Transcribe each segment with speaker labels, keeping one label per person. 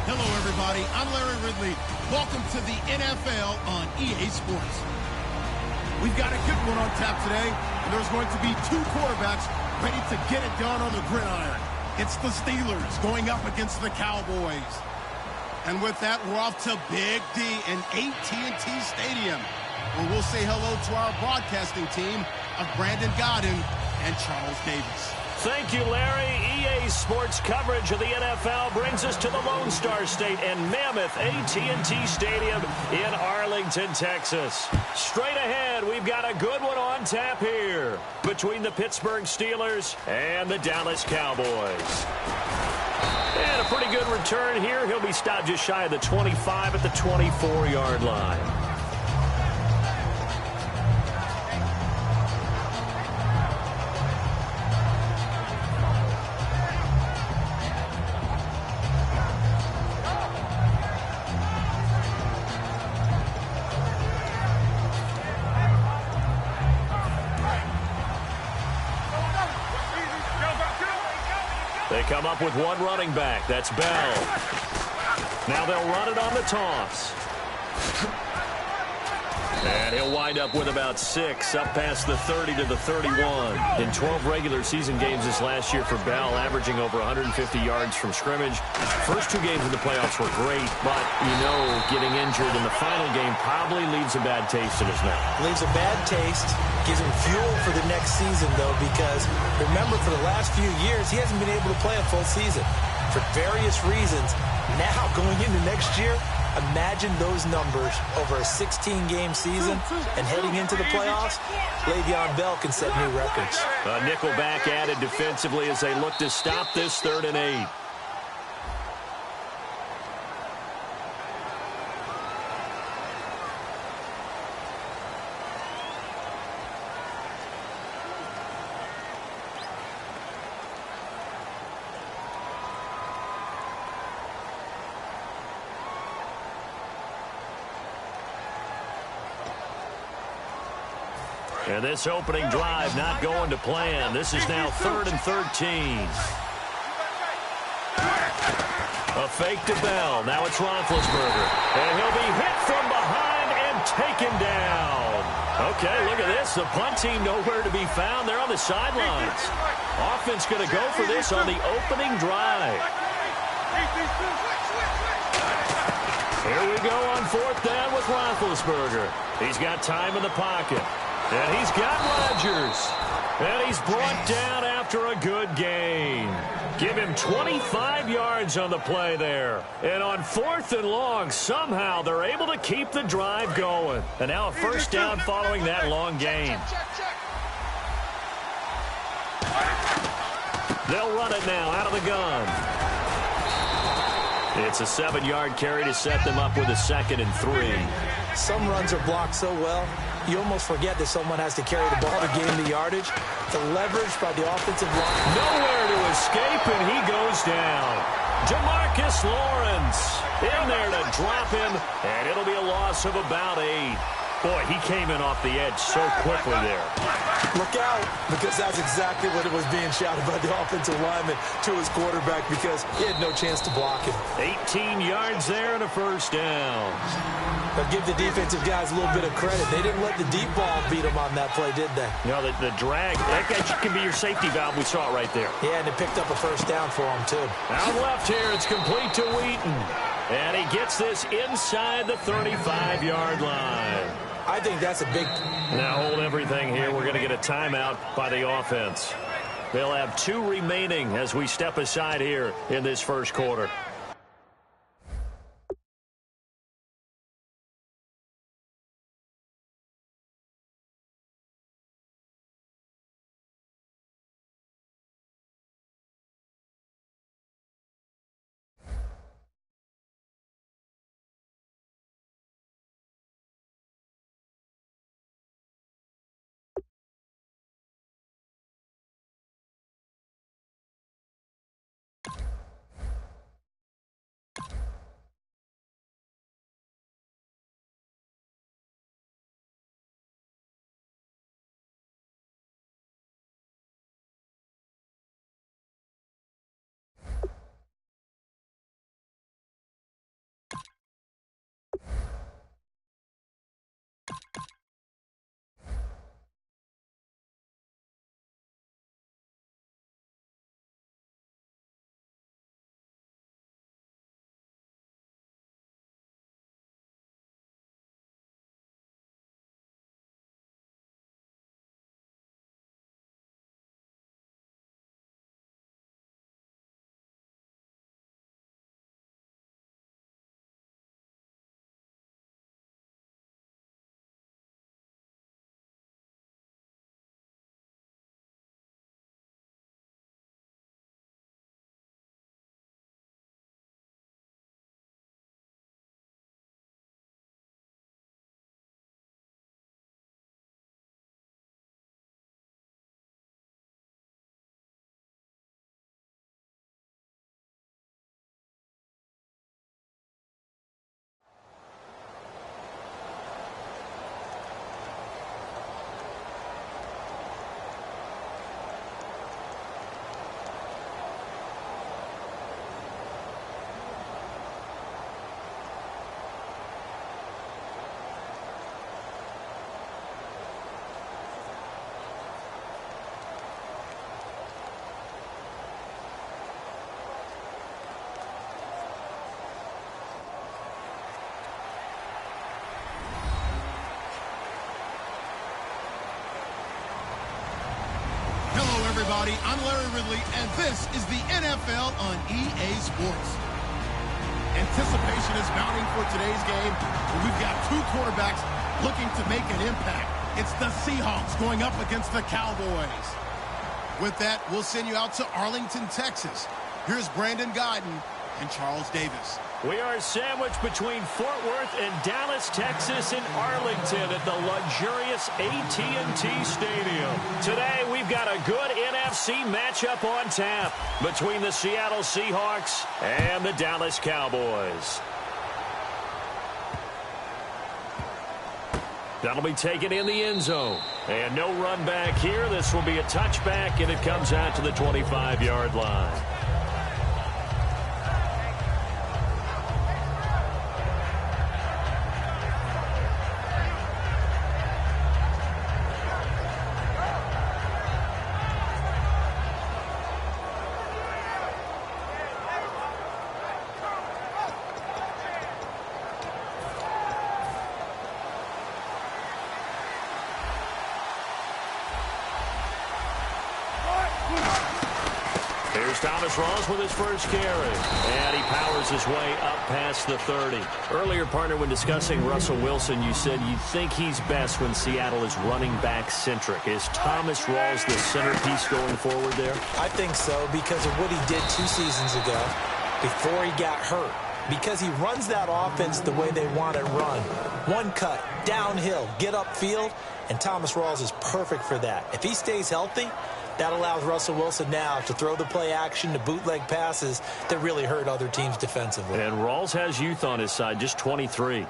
Speaker 1: Hello, everybody. I'm Larry Ridley. Welcome to the NFL on EA Sports. We've got a good one on tap today, and there's going to be two quarterbacks ready to get it done on the gridiron. It's the Steelers going up against the Cowboys. And with that, we're off to Big D in AT&T Stadium, where we'll say hello to our broadcasting team of Brandon Godden and Charles Davis.
Speaker 2: Thank you, Larry. EA Sports coverage of the NFL brings us to the Lone Star State and mammoth AT&T Stadium in Arlington, Texas. Straight ahead, we've got a good one on tap here between the Pittsburgh Steelers and the Dallas Cowboys. And a pretty good return here. He'll be stopped just shy of the 25 at the 24-yard line. They come up with one running back. That's Bell. Now they'll run it on the toss. And he'll wind up with about 6, up past the 30 to the 31. In 12 regular season games this last year for Bell, averaging over 150 yards from scrimmage. First 2 games in the playoffs were great, but, you know, getting injured in the final game probably leaves a bad taste in his mouth.
Speaker 3: Leaves a bad taste. Gives him fuel for the next season, though, because remember, for the last few years, he hasn't been able to play a full season for various reasons. Now, going into next year, imagine those numbers over a 16-game season and heading into the playoffs. Le'Veon Bell can set new records.
Speaker 2: A nickel back added defensively as they look to stop this 3rd and 8. And this opening drive not going to plan. This is now 3rd and 13. A fake to Bell. Now it's Roethlisberger. And he'll be hit from behind and taken down. Okay, look at this. The punt team nowhere to be found. They're on the sidelines. Offense going to go for this on the opening drive. Here we go on 4th down with Roethlisberger. He's got time in the pocket. And he's got Rodgers. And he's brought down after a good gain. Give him 25 yards on the play there. And on 4th and long, somehow they're able to keep the drive going. And now a 1st down following that long gain. They'll run it now out of the gun. It's a 7-yard carry to set them up with a 2nd and 3.
Speaker 3: Some runs are blocked so well, you almost forget that someone has to carry the ball to gain the yardage. The leverage by the offensive line.
Speaker 2: Nowhere to escape, and he goes down. Demarcus Lawrence in there to drop him, and it'll be a loss of about 8. Boy, he came in off the edge so quickly there.
Speaker 3: Look out, because that's exactly what it was being shouted by the offensive lineman to his quarterback, because he had no chance to block him.
Speaker 2: 18 yards there and a 1st down.
Speaker 3: But give the defensive guys a little bit of credit. They didn't let the deep ball beat them on that play, did they?
Speaker 2: No, the drag, that can be your safety valve. We saw it right there.
Speaker 3: Yeah, and it picked up a 1st down for him, too.
Speaker 2: Out left here, it's complete to Wheaton. And he gets this inside the 35-yard line.
Speaker 3: I think that's a big...
Speaker 2: Now hold everything here. We're going to get a timeout by the offense. They'll have 2 remaining as we step aside here in this 1st quarter.
Speaker 1: Hello, everybody. I'm Larry Ridley, and this is the NFL on EA Sports. Anticipation is mounting for today's game, where we've got two quarterbacks looking to make an impact. It's the Seahawks going up against the Cowboys. With that, we'll send you out to Arlington, Texas. Here's Brandon Guyton and Charles Davis.
Speaker 2: We are sandwiched between Fort Worth and Dallas, Texas, in Arlington at the luxurious AT&T Stadium. Today, we've got a good NFC matchup on tap between the Seattle Seahawks and the Dallas Cowboys. That'll be taken in the end zone. And no run back here. This will be a touchback, and it comes out to the 25-yard line. Here's Thomas Rawls with his first carry. And he powers his way up past the 30. Earlier, partner, when discussing Russell Wilson, you said you think he's best when Seattle is running back centric. Is Thomas Rawls the centerpiece going forward there?
Speaker 3: I think so, because of what he did 2 seasons ago before he got hurt. Because he runs that offense the way they want it run. One cut, downhill, get upfield, and Thomas Rawls is perfect for that. If he stays healthy, that allows Russell Wilson now to throw the play action, to bootleg passes that really hurt other teams defensively.
Speaker 2: And Rawls has youth on his side, just 23.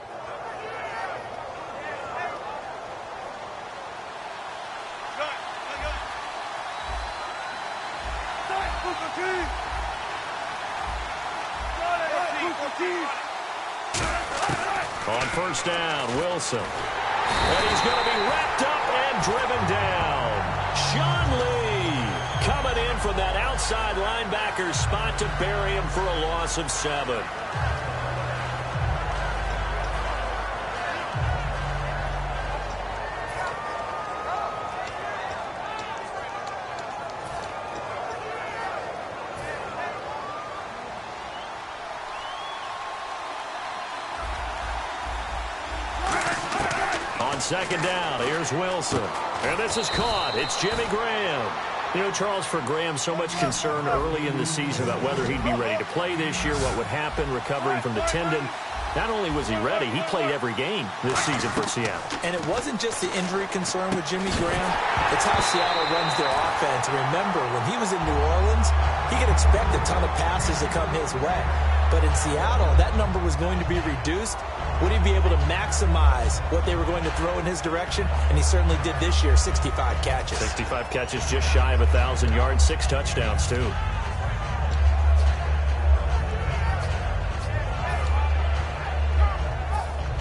Speaker 2: On first down, Wilson. And he's going to be wrapped up and driven down. Sean Lee coming in from that outside linebacker spot to bury him for a loss of 7. On second down, here's Wilson. And this is caught. It's Jimmy Graham. You know, Charles, for Graham, so much concern early in the season about whether he'd be ready to play this year, what would happen recovering from the tendon. Not only was he ready, he played every game this season for Seattle. And it wasn't just the injury concern with Jimmy Graham. It's how Seattle runs their offense. Remember, when he was in New Orleans, he could expect a ton of passes to come his way. But in Seattle, that number was going to be reduced. Would he be able to maximize what they were going to throw in his direction? And he certainly did this year, 65 catches. 65 catches, just shy of 1,000 yards, 6 touchdowns, too.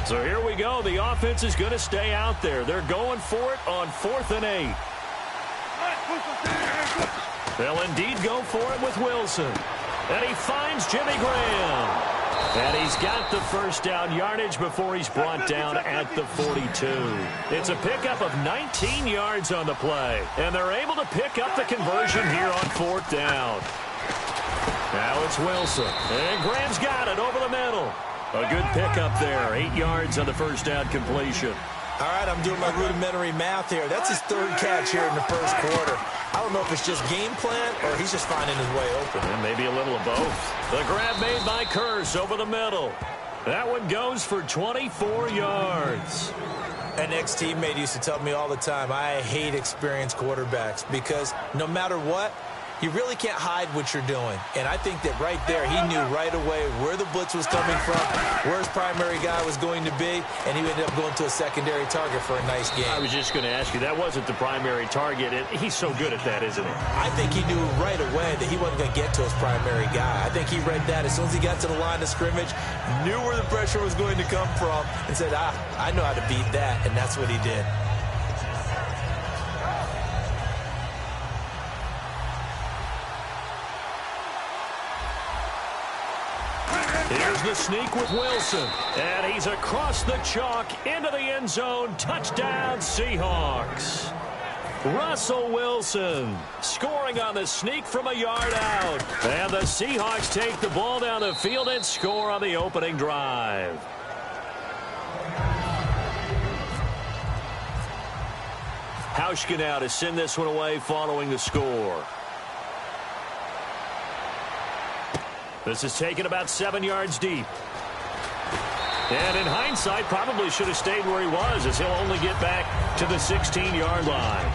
Speaker 2: So here we go. The offense is going to stay out there. They're going for it on 4th and 8. They'll indeed go for it with Wilson. And he finds Jimmy Graham. And he's got the first down yardage before he's brought down at the 42. It's a pickup of 19 yards on the play. And they're able to pick up the conversion here on 4th down. Now it's Wilson. And Graham's got it over the middle. A good pickup there. 8 yards on the first down completion. All right, I'm doing my rudimentary math here. That's his 3rd catch here in the first quarter. I don't know if it's just game plan or he's just finding his way open. And maybe a little of both. The grab made by Curse over the middle. That one goes for 24 yards. An ex-teammate used to tell me all the time, I hate experienced quarterbacks because no matter what, you really can't hide what you're doing. And I think that right there, he knew right away where the blitz was coming from, where his primary guy was going to be, and he ended up going to a secondary target for a nice game. I was just going to ask you, that wasn't the primary target. He's so good at that, isn't he? I think he knew right away that he wasn't going to get to his primary guy. I think he read that as soon as he got to the line of scrimmage, knew where the pressure was going to come from, and said, I know how to beat that, and that's what he did. Here's the sneak with Wilson. And he's across the chalk into the end zone. Touchdown, Seahawks. Russell Wilson scoring on the sneak from a yard out. And the Seahawks take the ball down the field and score on the opening drive. Hauschka now to send this one away following the score. This is taken about 7 yards deep. And in hindsight, probably should have stayed where he was, as he'll only get back to the 16-yard line.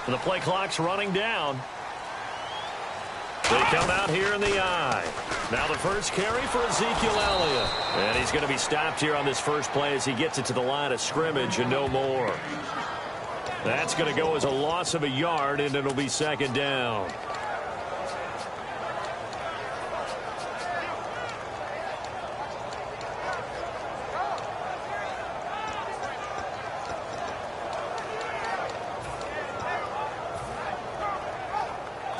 Speaker 2: The play clock's running down. They come out here in the I. Now the first carry for Ezekiel Elliott. And he's going to be stopped here on this first play as he gets it to the line of scrimmage and no more. That's going to go as a loss of a yard, and it'll be second down.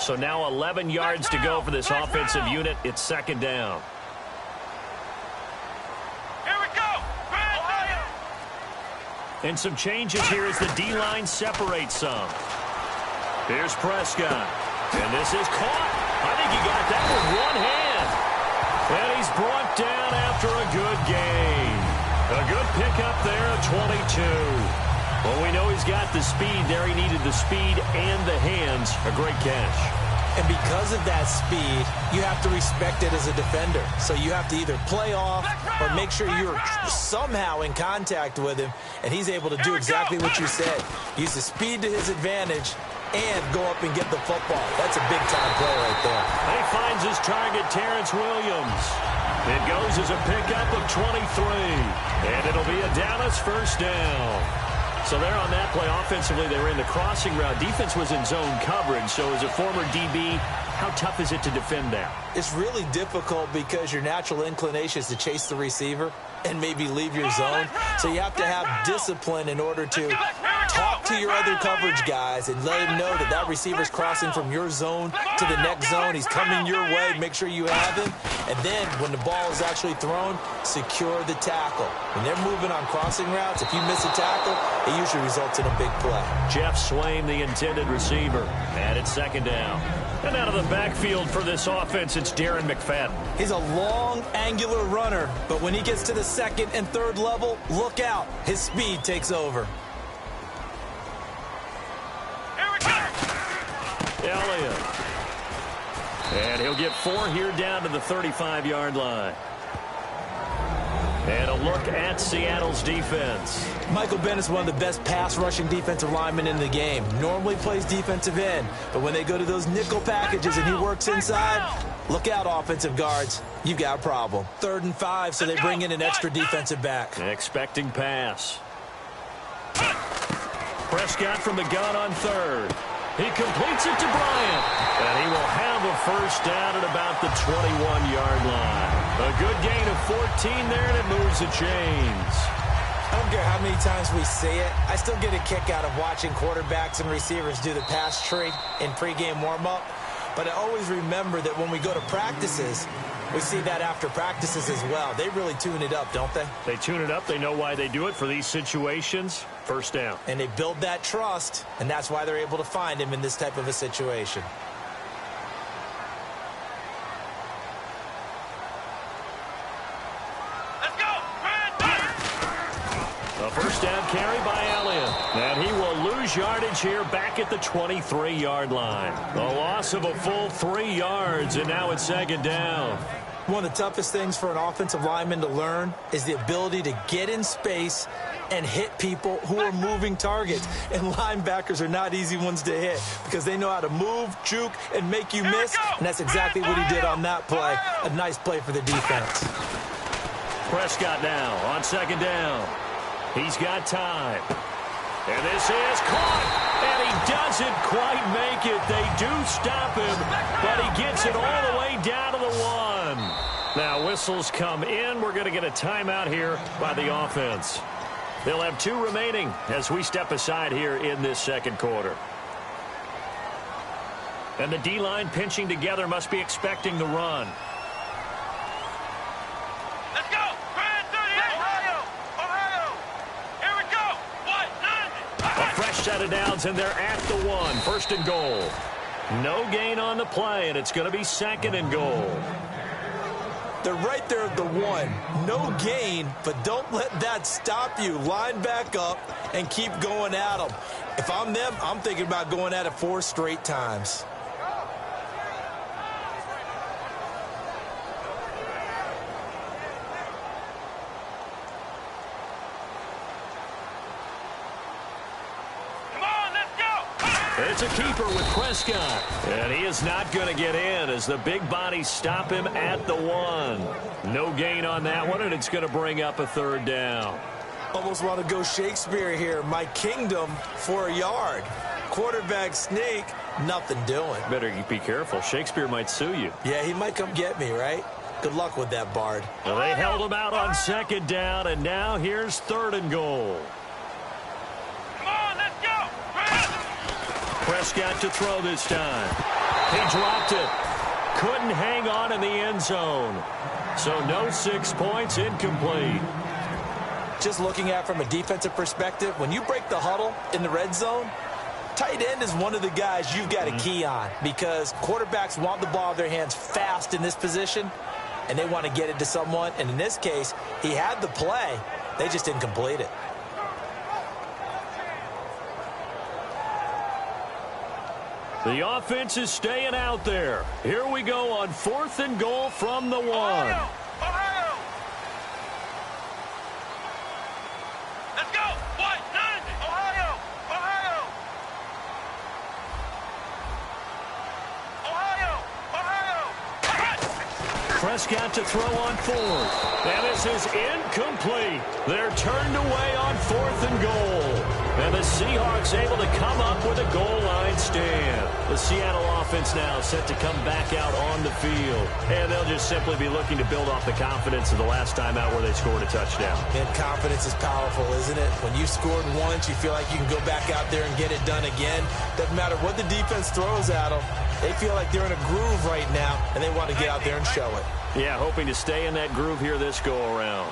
Speaker 2: So now 11 yards to go for this offensive unit. It's second down.
Speaker 4: Here we go.
Speaker 2: And some changes here as the D-line separates some. Here's Prescott. And this is caught. I think he got that with one hand. And he's brought down after a good gain. A good pickup there at 22. Well, we know he's got the speed there. He needed the speed and the hands. A great catch.
Speaker 3: And because of that speed, you have to respect it as a defender. So you have to either play off or make sure you're somehow in contact with him, and he's able to do exactly what you said. Use the speed to his advantage and go up and get the football. That's a big-time play right there.
Speaker 2: And he finds his target, Terrence Williams. It goes as a pickup of 23. And it'll be a Dallas first down. So there on that play, offensively, they were in the crossing route. Defense was in zone coverage. So as a former DB, how tough is it to defend that?
Speaker 3: It's really difficult because your natural inclination is to chase the receiver and maybe leave your zone. So you have to have discipline in order to talk to your other coverage guys and let him know that that receiver's crossing from your zone to the next zone. He's coming your way. Make sure you have him. And then when the ball is actually thrown, secure the tackle. When they're moving on crossing routes, if you miss a tackle, it usually results in a big play.
Speaker 2: Jeff Swain, the intended receiver, and it's second down. And out of the backfield for this offense, it's Darren McFadden.
Speaker 3: He's a long, angular runner, but when he gets to the second and third level, look out. His speed takes over.
Speaker 2: Elliott. And he'll get 4 here down to the 35-yard line. And a look at Seattle's defense.
Speaker 3: Michael Bennett's one of the best pass-rushing defensive linemen in the game. Normally plays defensive end, but when they go to those nickel packages and he works inside, look out, offensive guards. You've got a problem. 3rd and 5, so they bring in an extra defensive back.
Speaker 2: Expecting pass. Prescott from the gun on 3rd. He completes it to Bryant. And he will have a first down at about the 21-yard line. A good gain of 14 there, and it moves the chains.
Speaker 3: I don't care how many times we see it. I still get a kick out of watching quarterbacks and receivers do the pass tree in pregame warm-up. But I always remember that when we go to practices, we see that after practices as well. They really tune it up, don't they?
Speaker 2: They tune it up. They know why they do it for these situations. First down.
Speaker 3: And they build that trust, and that's why they're able to find him in this type of a situation.
Speaker 4: Let's go.
Speaker 2: A first down carry by Elliott. And he will lose yardage here back at the 23-yard line. A loss of a full 3 yards, and now it's second down.
Speaker 3: One of the toughest things for an offensive lineman to learn is the ability to get in space and hit people who are moving targets. And linebackers are not easy ones to hit because they know how to move, juke, and make you miss. And that's exactly what he did on that play. A nice play for the defense.
Speaker 2: Prescott now on second down. He's got time. And this is caught. And he doesn't quite make it. They do stop him, but he gets it all the way down to the 1. Now whistles come in. We're going to get a timeout here by the offense. They'll have 2 remaining as we step aside here in this second quarter. And the D-line pinching together must be expecting the run.
Speaker 4: Let's go! Grand 38! Ohio! Here we go! 1-9!
Speaker 2: A fresh set of downs, and they're at the 1. First and goal. No gain on the play, and it's going to be second and goal.
Speaker 3: They're right there at the 1. No gain, but don't let that stop you. Line back up and keep going at them. If I'm them, I'm thinking about going at it 4 straight times.
Speaker 2: It's a keeper with Prescott. And he is not going to get in as the big bodies stop him at the 1. No gain on that one, and it's going to bring up a 3rd down.
Speaker 3: Almost want to go Shakespeare here. My kingdom for a yard. Quarterback sneak, nothing doing.
Speaker 2: Better be careful. Shakespeare might sue you.
Speaker 3: Yeah, he might come get me, right? Good luck with that, Bard.
Speaker 2: Well, they held him out on 2nd down, and now here's 3rd and goal. Prescott to throw this time. He dropped it. Couldn't hang on in the end zone. So no 6 points, incomplete.
Speaker 3: Just looking at it from a defensive perspective, when you break the huddle in the red zone, tight end is one of the guys you've got to key on because quarterbacks want the ball in their hands fast in this position, and they want to get it to someone. And in this case, he had the play. They just didn't complete it.
Speaker 2: The offense is staying out there. Here we go on 4th and goal from the 1.
Speaker 4: Ohio! Let's go! 1-9! Ohio!
Speaker 2: Prescott to throw on 4th. And this is incomplete. They're turned away on 4th and goal. And the Seahawks able to come up with a goal line stand. The Seattle offense now set to come back out on the field. And they'll just simply be looking to build off the confidence of the last time out where they scored a touchdown.
Speaker 3: And confidence is powerful, isn't it? When you scored once, you feel like you can go back out there and get it done again. Doesn't matter what the defense throws at them. They feel like they're in a groove right now, and they want to get out there and show it.
Speaker 2: Yeah, hoping to stay in that groove here this go-around.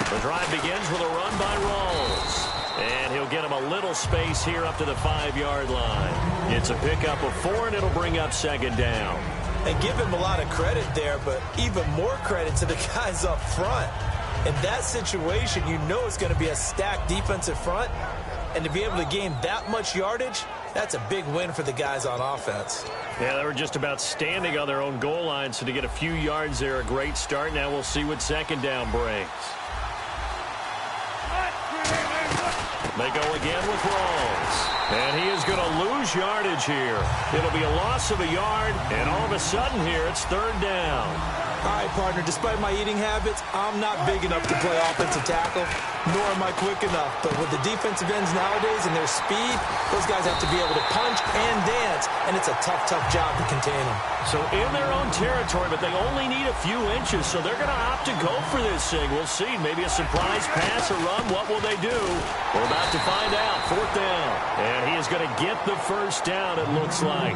Speaker 2: The drive begins with a run by Rawls. And he'll get him a little space here up to the 5-yard line. It's a pickup of 4, and it'll bring up 2nd down.
Speaker 3: And give him a lot of credit there, but even more credit to the guys up front. In that situation, you know it's going to be a stacked defensive front. And to be able to gain that much yardage, that's a big win for the guys on offense.
Speaker 2: Yeah, they were just about standing on their own goal line, so to get a few yards there, a great start. Now we'll see what 2nd down brings. They go again with Rawls. And he is going to lose yardage here. It'll be a loss of a yard, and all of a sudden here, it's 3rd down.
Speaker 3: All right, partner, despite my eating habits, I'm not big enough to play offensive tackle, nor am I quick enough. But with the defensive ends nowadays and their speed, those guys have to be able to punch and dance, and it's a tough, tough job to contain them. So
Speaker 2: in their own territory, but they only need a few inches, so they're going to opt to go for this thing. We'll see. Maybe a surprise pass or run. What will they do? We're about to find out. 4th down. And he is going to get the 1st down, it looks like,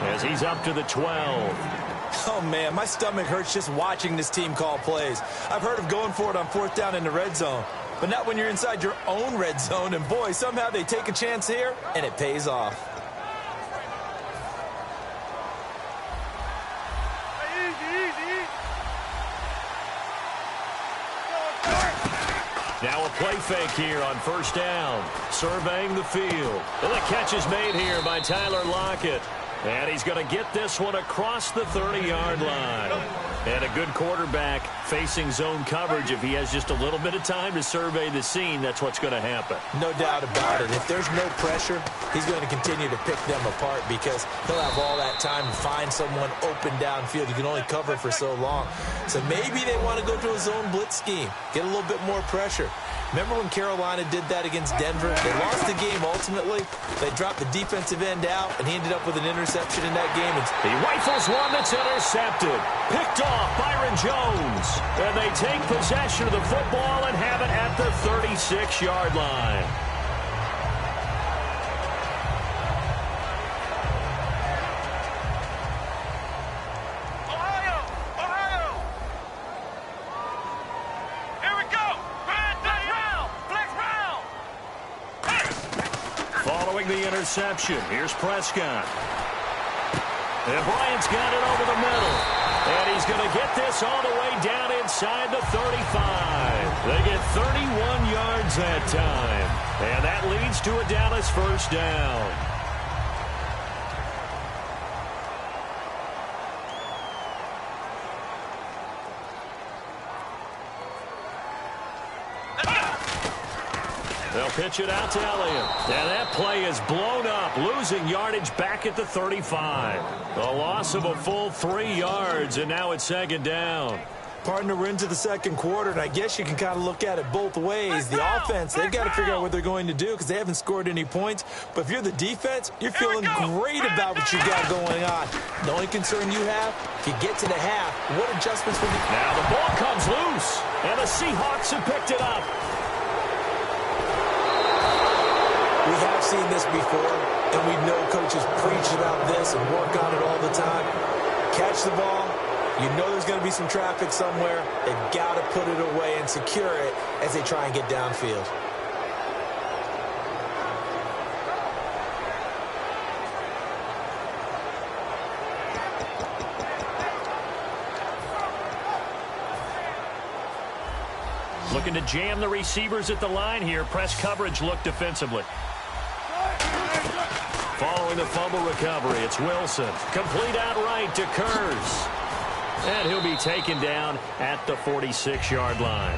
Speaker 2: as he's up to the 12.
Speaker 3: Oh, man, my stomach hurts just watching this team call plays. I've heard of going for it on 4th down in the red zone, but not when you're inside your own red zone. And, boy, somehow they take a chance here, and it pays off.
Speaker 2: Now a play fake here on 1st down. Surveying the field. And the catch is made here by Tyler Lockett. And he's going to get this one across the 30-yard line. And a good quarterback facing zone coverage, if he has just a little bit of time to survey the scene, that's what's going to happen.
Speaker 3: No doubt about it. If there's no pressure, he's going to continue to pick them apart because he'll have all that time to find someone open downfield. You can only cover for so long. So maybe they want to go to a zone blitz scheme, get a little bit more pressure. Remember when Carolina did that against Denver? They lost the game ultimately. They dropped the defensive end out, and he ended up with an interception in that game.
Speaker 2: He rifles one that's intercepted. Picked off Byron Jones. And they take possession of the football and have it at the 36-yard line. The interception. Here's Prescott. And Bryant's got it over the middle. And he's going to get this all the way down inside the 35. They get 31 yards that time. And that leads to a Dallas first down. They'll pitch it out to Elliott. And that play is blown up, losing yardage back at the 35. A loss of a full 3 yards, and now it's second down.
Speaker 3: Partner, we're into the second quarter, and I guess you can kind of look at it both ways. The offense, they've got to figure out what they're going to do because they haven't scored any points. But if you're the defense, you're feeling great about what you got going on. The only concern you have, if you get to the half, what adjustments will be?
Speaker 2: Now the ball comes loose, and the Seahawks have picked it up.
Speaker 3: We have seen this before, and we know coaches preach about this and work on it all the time. Catch the ball. You know there's going to be some traffic somewhere. They've got to put it away and secure it as they try and get downfield.
Speaker 2: Looking to jam the receivers at the line here. Press coverage look defensively. Following the fumble recovery, it's Wilson. Complete outright to Kurz. And he'll be taken down at the 46-yard line.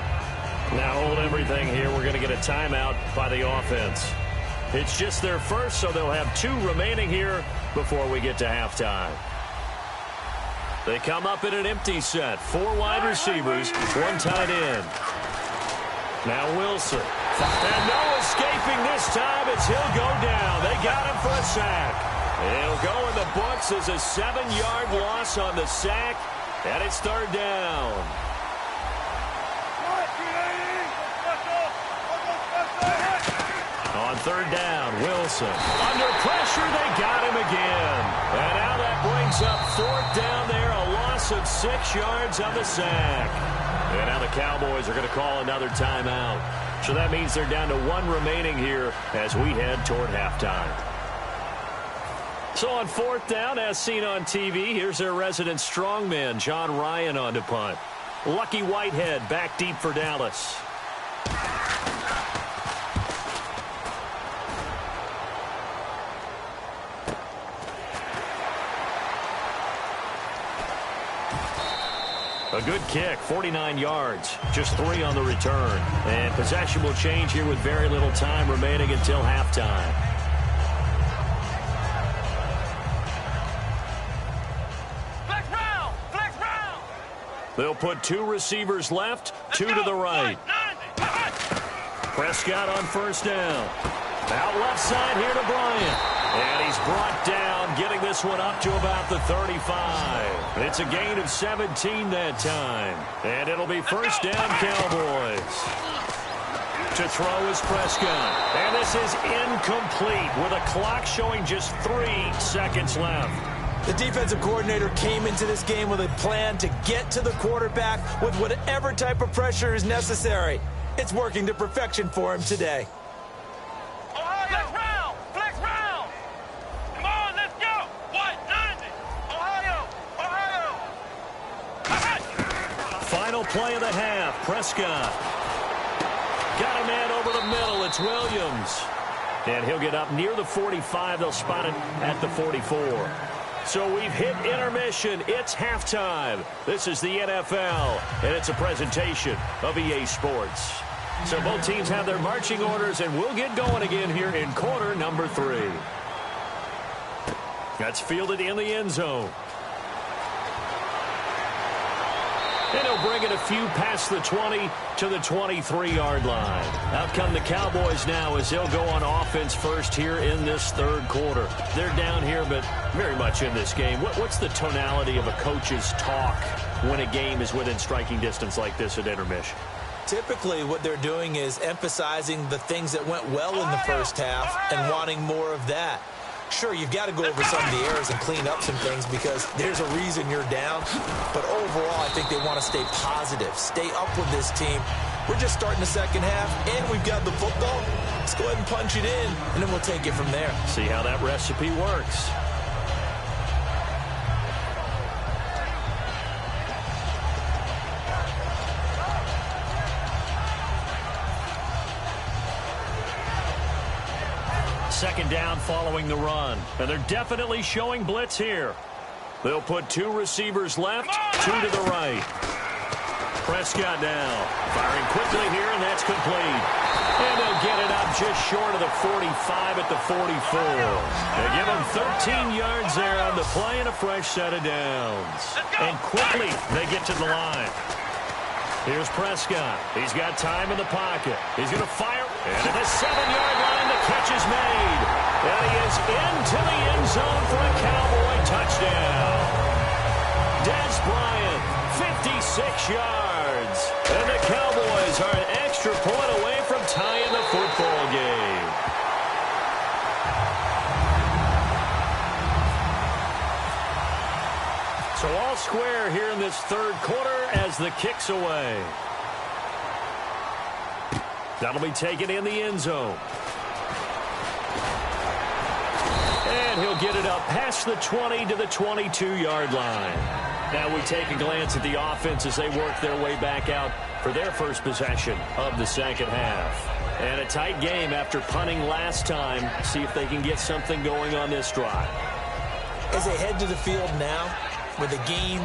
Speaker 2: Now hold everything here. We're going to get a timeout by the offense. It's just their first, so they'll have 2 remaining here before we get to halftime. They come up in an empty set. 4 wide receivers, 1 tight end. Now Wilson. And no escaping this time as he'll go down. They got him for a sack. It'll go in the books as a 7-yard loss on the sack, and it's third down. On third down, Wilson. Under pressure, they got him again. And now that brings up fourth down there, a loss of 6 yards on the sack. And now the Cowboys are going to call another timeout. So that means they're down to 1 remaining here as we head toward halftime. So on fourth down, as seen on TV, here's their resident strongman, John Ryan, on to punt. Lucky Whitehead back deep for Dallas. A good kick, 49 yards, just 3 on the return. And possession will change here with very little time remaining until halftime.
Speaker 4: Flex round! Flex round!
Speaker 2: They'll put 2 receivers left, 2 to the right. Prescott on first down. Out left side here to Bryant. And he's brought down, getting this one up to about the 35. It's a gain of 17 that time. And it'll be first down, Cowboys. To throw is Prescott. And this is incomplete with a clock showing just 3 seconds left.
Speaker 3: The defensive coordinator came into this game with a plan to get to the quarterback with whatever type of pressure is necessary. It's working to perfection for him today.
Speaker 2: Final play of the half. Prescott. Got a man over the middle. It's Williams. And he'll get up near the 45. They'll spot it at the 44. So we've hit intermission. It's halftime. This is the NFL, and it's a presentation of EA Sports. So both teams have their marching orders, and we'll get going again here in quarter number 3. That's fielded in the end zone. And he'll bring it a few past the 20 to the 23-yard line. Out come the Cowboys now as they'll go on offense first here in this third quarter. They're down here, but very much in this game. What's the tonality of a coach's talk when a game is within striking distance like this at intermission?
Speaker 3: Typically, what they're doing is emphasizing the things that went well in the first half and wanting more of that. Sure, you've got to go over some of the errors and clean up some things because there's a reason you're down. But overall, I think they want to stay positive, stay up with this team. We're just starting the second half, and we've got the football. Let's go ahead and punch it in, and then we'll take it from there.
Speaker 2: See how that recipe works. Second down following the run. And they're definitely showing blitz here. They'll put 2 receivers left, 2 to the right. Prescott now. Firing quickly here, and that's complete. And they'll get it up just short of the 45 at the 44. They give him 13 yards there on the play and a fresh set of downs. And quickly they get to the line. Here's Prescott. He's got time in the pocket. He's going to fire. And at the 7-yard line, the catch is made. And he is into the end zone for a Cowboy touchdown. Des Bryant, 56 yards. And the Cowboys are an extra point away from tying the football game. So all square here in this third quarter as the kick's away. That'll be taken in the end zone. And he'll get it up past the 20 to the 22-yard line. Now we take a glance at the offense as they work their way back out for their first possession of the second half. And a tight game after punting last time. See if they can get something going on this drive.
Speaker 3: As they head to the field now, with the game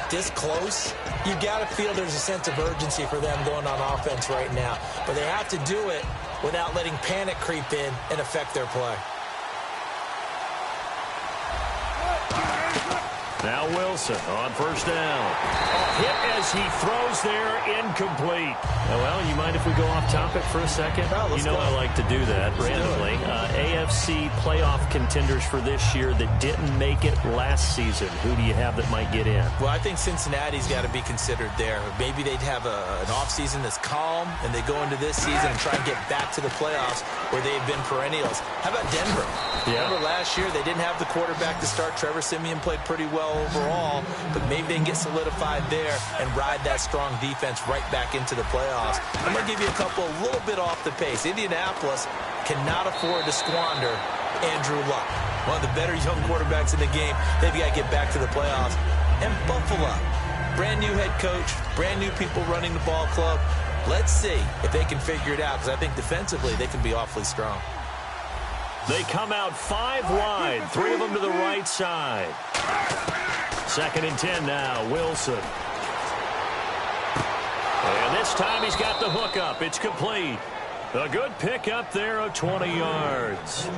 Speaker 3: this close, you got to feel there's a sense of urgency for them going on offense right now. But they have to do it without letting panic creep in and affect their play.
Speaker 2: Now Wilson on first down. Hit as he throws there, incomplete. Well, you mind if we go off topic for a second?
Speaker 3: No,
Speaker 2: you know I like to do that randomly. AFC playoff contenders for this year that didn't make it last season. Who do you have that might get in?
Speaker 3: Well, I think Cincinnati's got to be considered there. Maybe they'd have an offseason that's calm, and they go into this season and try and get back to the playoffs where they've been perennials. How about Denver?
Speaker 2: Yeah.
Speaker 3: Remember last year they didn't have the quarterback to start. Trevor Siemian played pretty well overall, but maybe they can get solidified there and ride that strong defense right back into the playoffs. I'm going to give you a little bit off the pace. Indianapolis cannot afford to squander Andrew Luck, one of the better young quarterbacks in the game. They've got to get back to the playoffs. And Buffalo, brand new head coach, brand new people running the ball club. Let's see if they can figure it out, because I think defensively they can be awfully strong.
Speaker 2: They come out 5 wide, 3 of them to the right side. 2nd and 10 now, Wilson. And this time he's got the hook up. It's complete. A good pick up there of 20 yards.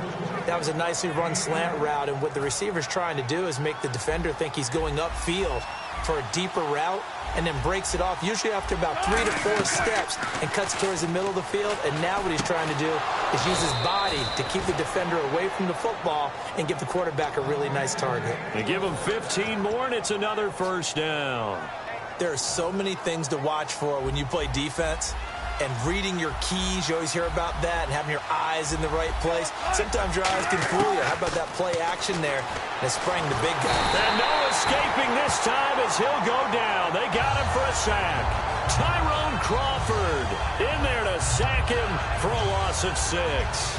Speaker 3: That was a nicely run slant route, and what the receiver's trying to do is make the defender think he's going upfield for a deeper route, and then breaks it off, usually after about 3 to 4 steps, and cuts towards the middle of the field. And now what he's trying to do is use his body to keep the defender away from the football and give the quarterback a really nice target.
Speaker 2: They give him 15 more, and it's another first down.
Speaker 3: There are so many things to watch for when you play defense. And reading your keys, you always hear about that, and having your eyes in the right place. Sometimes your eyes can fool you. How about that play action there? And sprang the big guy.
Speaker 2: And no escaping this time as he'll go down. They got him for a sack. Tyrone Crawford in there to sack him for a loss of 6.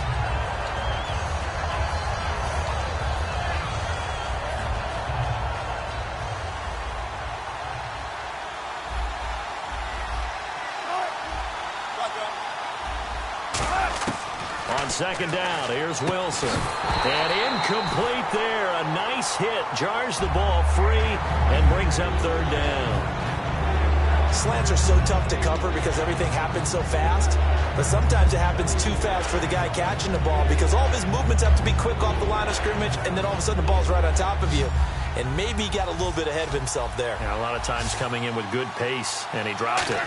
Speaker 2: On On second down, here's Wilson. And incomplete there. A nice hit. Jars the ball free and brings up third down.
Speaker 3: Slants are so tough to cover because everything happens so fast. But sometimes it happens too fast for the guy catching the ball because all of his movements have to be quick off the line of scrimmage, and then all of a sudden the ball's right on top of you. And maybe he got a little bit ahead of himself there.
Speaker 2: Yeah, a lot of times coming in with good pace, and he dropped it.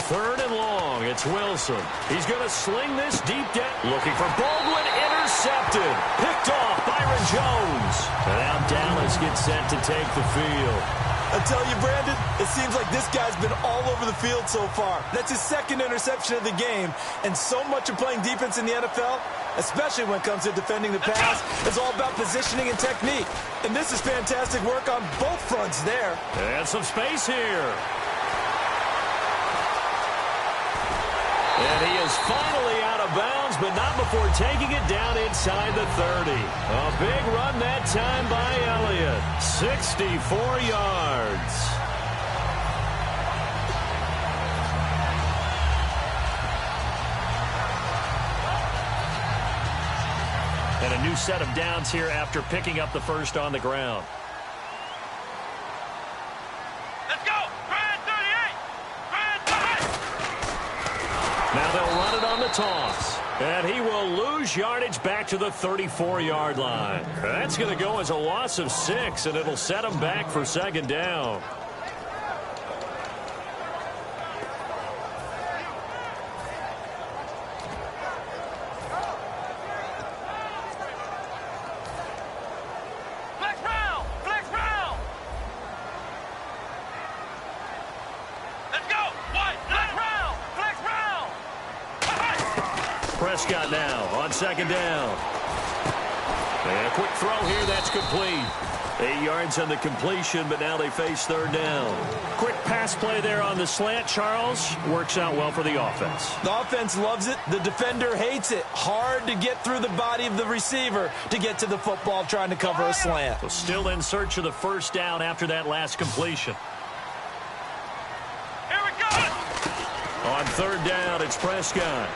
Speaker 2: Third and long, it's Wilson. He's going to sling this deep down. Looking for Baldwin, intercepted. Picked off Byron Jones. And now Dallas gets set to take the field.
Speaker 3: I tell you, Brandon, it seems like this guy's been all over the field so far. That's his second interception of the game. And so much of playing defense in the NFL, especially when it comes to defending the pass, is all about positioning and technique. And this is fantastic work on both fronts there.
Speaker 2: And some space here. And he is finally out of bounds, but not before taking it down inside the 30. A big run that time by Elliott. 64 yards. And a new set of downs here after picking up the first on the ground. Now they'll run it on the toss. And he will lose yardage back to the 34-yard line. That's going to go as a loss of 6, and it'll set him back for second down. Prescott now on second down. And a quick throw here, that's complete. 8 yards on the completion, but now they face third down. Quick pass play there on the slant, Charles. Works out well for the offense.
Speaker 3: The offense loves it. The defender hates it. Hard to get through the body of the receiver to get to the football trying to cover a slant.
Speaker 2: So still in search of the first down after that last completion.
Speaker 4: Here we go.
Speaker 2: On third down, it's Prescott.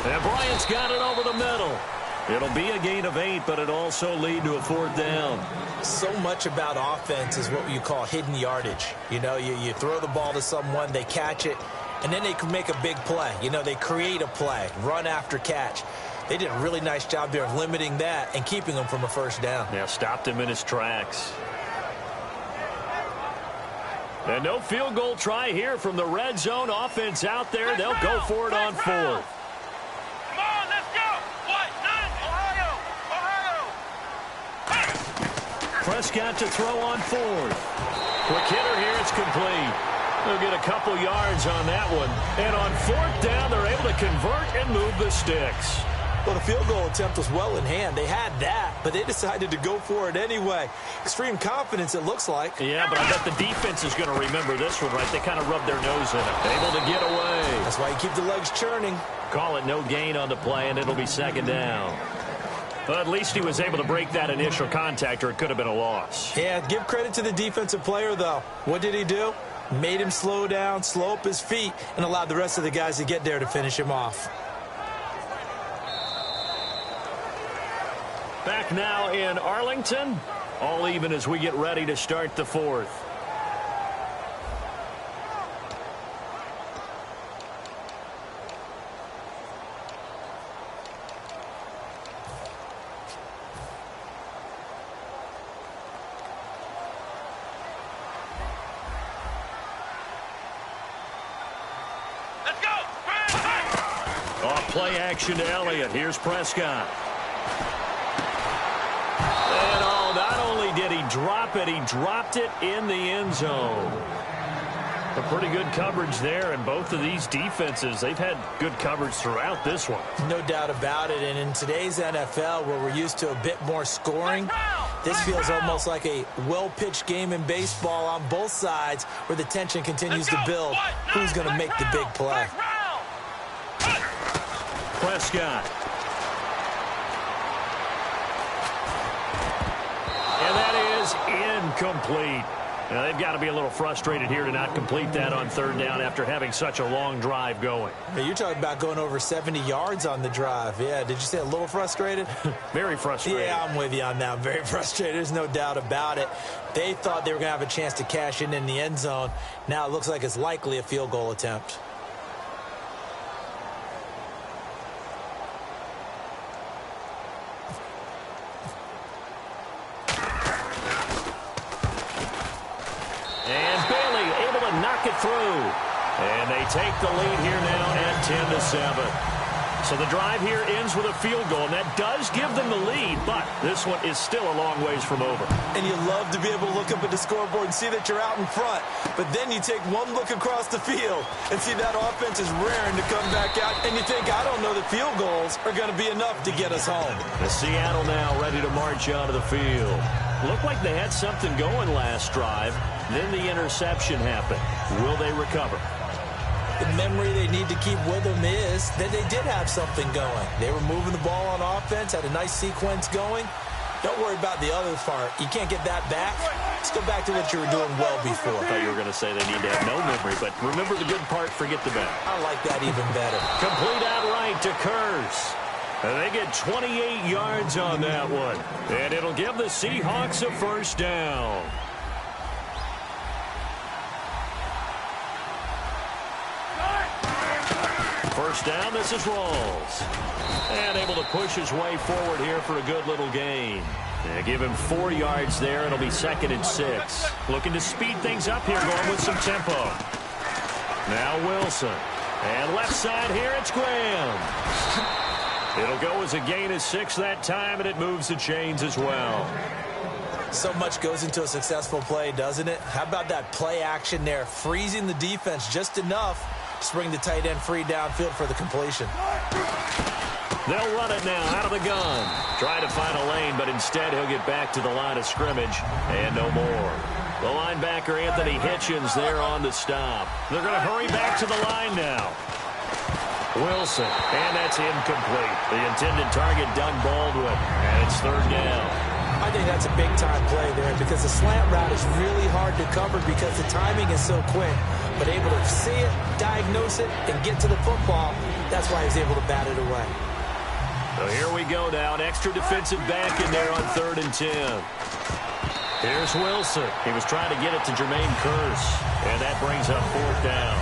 Speaker 2: And Bryant's got it over the middle. It'll be a gain of 8, but it'll also lead to a fourth down.
Speaker 3: So much about offense is what you call hidden yardage. You know, you throw the ball to someone, they catch it, and then they can make a big play. You know, they create a play, run after catch. They did a really nice job there of limiting that and keeping him from a first down.
Speaker 2: Yeah, stopped him in his tracks. And no field goal try here from the red zone. Offense out there. They'll go for it on fourth. Prescott to throw on fourth. Quick hitter here, it's complete. They'll get a couple yards on that one. And on fourth down, they're able to convert and move the sticks.
Speaker 3: Well, the field goal attempt was well in hand. They had that, but they decided to go for it anyway. Extreme confidence, it looks like.
Speaker 2: Yeah, but I bet the defense is going to remember this one, right? They kind of rubbed their nose in it. Able to get away.
Speaker 3: That's why you keep the legs churning.
Speaker 2: Call it no gain on the play, and it'll be second down. But at least he was able to break that initial contact, or it could have been a loss.
Speaker 3: Yeah, give credit to the defensive player, though. What did he do? Made him slow down, slow up his feet, and allowed the rest of the guys to get there to finish him off.
Speaker 2: Back now in Arlington. All even as we get ready to start the fourth. Play action to Elliott. Here's Prescott. And not only did he drop it, he dropped it in the end zone. A pretty good coverage there, and both of these defenses, they've had good coverage throughout this one.
Speaker 3: No doubt about it, and in today's NFL, where we're used to a bit more scoring, this feels almost like a well-pitched game in baseball on both sides, where the tension continues to build. Who's going to make the big play?
Speaker 2: Prescott. And that is incomplete. Now, they've got to be a little frustrated here to not complete that on third down after having such a long drive going.
Speaker 3: Hey, you're talking about going over 70 yards on the drive. Yeah, did you say a little frustrated?
Speaker 2: Very frustrated.
Speaker 3: Yeah, I'm with you on that. Very frustrated. There's no doubt about it. They thought they were going to have a chance to cash in the end zone. Now it looks like it's likely a field goal attempt.
Speaker 2: Knock it through. And they take the lead here now at 10-7. So the drive here ends with a field goal, and that does give them the lead, but this one is still a long ways from over.
Speaker 3: And you love to be able to look up at the scoreboard and see that you're out in front, but then you take one look across the field and see that offense is raring to come back out, and you think, I don't know that field goals are going to be enough to get us home.
Speaker 2: The Seattle now ready to march onto the field. Looked like they had something going last drive. Then the interception happened. Will they recover?
Speaker 3: The memory they need to keep with them is that they did have something going. They were moving the ball on offense, had a nice sequence going. Don't worry about the other part. You can't get that back. Let's go back to what you were doing well before.
Speaker 2: I thought you were going to say they need to have no memory, but remember the good part, forget the bad.
Speaker 3: I like that even better.
Speaker 2: Complete outright to Kurz. And they get 28 yards on that one. And it'll give the Seahawks a first down. First down, this is Rawls. And able to push his way forward here for a good little gain. And give him 4 yards there. It'll be 2nd and 6. Looking to speed things up here, going with some tempo. Now Wilson. And left side here, it's Graham. It'll go as a gain of 6 that time, and it moves the chains as well.
Speaker 3: So much goes into a successful play, doesn't it? How about that play action there, freezing the defense just enough to bring the tight end free downfield for the completion.
Speaker 2: They'll run it now out of the gun. Try to find a lane, but instead he'll get back to the line of scrimmage, and no more. The linebacker, Anthony Hitchens, there on the stop. They're going to hurry back to the line now. Wilson, and that's incomplete. The intended target, Doug Baldwin, and it's 3rd down.
Speaker 3: I think that's a big-time play there because the slant route is really hard to cover because the timing is so quick. But able to see it, diagnose it, and get to the football, that's why he's able to bat it away.
Speaker 2: So here we go now, an extra defensive back in there on 3rd and 10. Here's Wilson. He was trying to get it to Jermaine Kearse, and that brings up 4th down.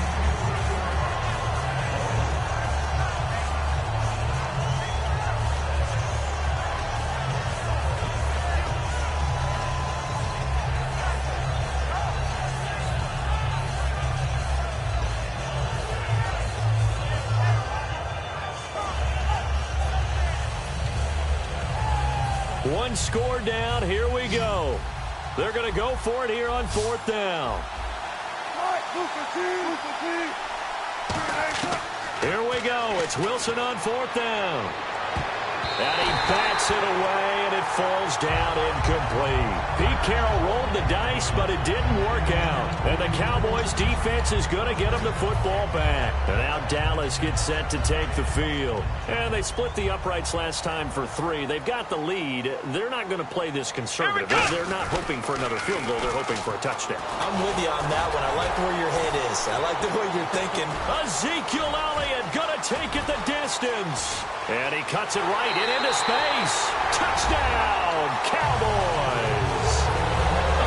Speaker 2: One score down. Here we go. They're going to go for it here on 4th down. Here we go. It's Wilson on 4th down. And he bats it away, and it falls down incomplete. Pete Carroll rolled the dice, but it didn't work out. And the Cowboys defense is going to get him the football back. And now Dallas gets set to take the field. And they split the uprights last time for 3. They've got the lead. They're not going to play this conservative. They're not hoping for another field goal. They're hoping for a touchdown.
Speaker 3: I'm with you on that one. I like where your head is. I like the way you're thinking.
Speaker 2: Ezekiel Elliott going to take it the distance. And he cuts it right into space. Touchdown, Cowboys.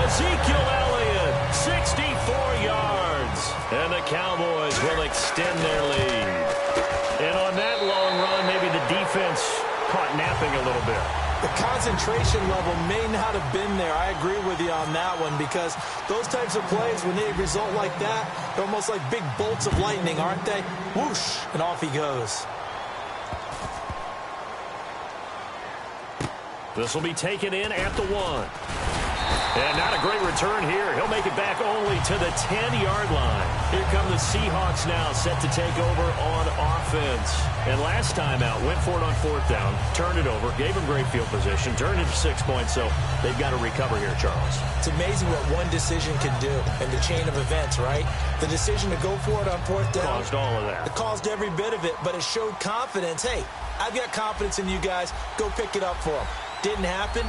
Speaker 2: Ezekiel Elliott, 64 yards. And the Cowboys will extend their lead. And on that long run, maybe the defense caught napping a little bit.
Speaker 3: The concentration level may not have been there. I agree with you on that one because those types of plays, when they result like that, they're almost like big bolts of lightning, aren't they? Whoosh, and off he goes.
Speaker 2: This will be taken in at the 1. And not a great return here. He'll make it back only to the 10-yard line. Here come the Seahawks now, set to take over on offense. And last time out, went for it on 4th down, turned it over, gave him great field position, turned it to 6 points, so they've got to recover here, Charles.
Speaker 3: It's amazing what one decision can do in the chain of events, right? The decision to go for it on 4th down.
Speaker 2: Caused all of that.
Speaker 3: It caused every bit of it, but it showed confidence. Hey, I've got confidence in you guys. Go pick it up for them. Didn't happen.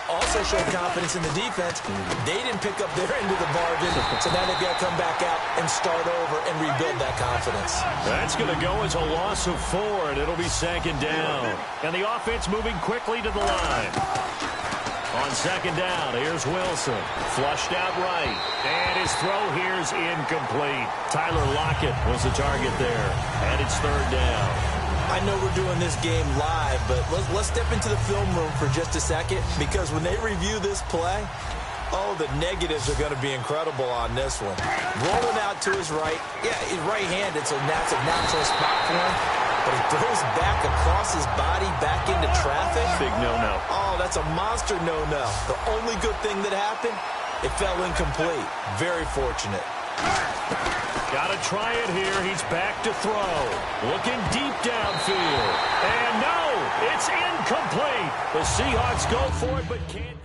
Speaker 3: also showed confidence in the defense. They didn't pick up their end of the bargain, so now they've got to come back out and start over and rebuild that confidence.
Speaker 2: That's going to go as a loss of 4, and it'll be second down. And the offense moving quickly to the line. On second down, here's Wilson. Flushed out right. And his throw here's incomplete. Tyler Lockett was the target there. And it's third down.
Speaker 3: I know we're doing this game live, but let's step into the film room for just a second, because when they review this play, oh, the negatives are going to be incredible on this one. Rolling out to his right. Yeah, he's right-handed, so that's a natural spot for him. But he throws back across his body, back into traffic.
Speaker 2: Big no-no.
Speaker 3: Oh, that's a monster no-no. The only good thing that happened, it fell incomplete. Very fortunate.
Speaker 2: Got to try it here. He's back to throw. Looking deep downfield. And no, it's incomplete. The Seahawks go for it, but can't.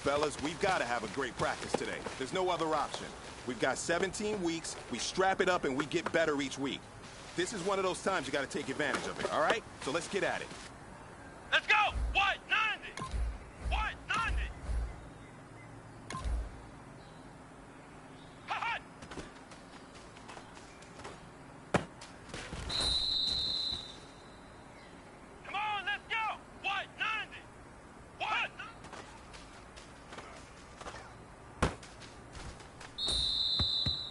Speaker 5: Fellas, we've got to have a great practice today. There's no other option. We've got 17 weeks, we strap it up, and we get better each week. This is one of those times you got to take advantage of it, all right? So let's get at it.
Speaker 4: Let's go! White 90! White 90! Hot! Come on, let's go! White 90! White 90!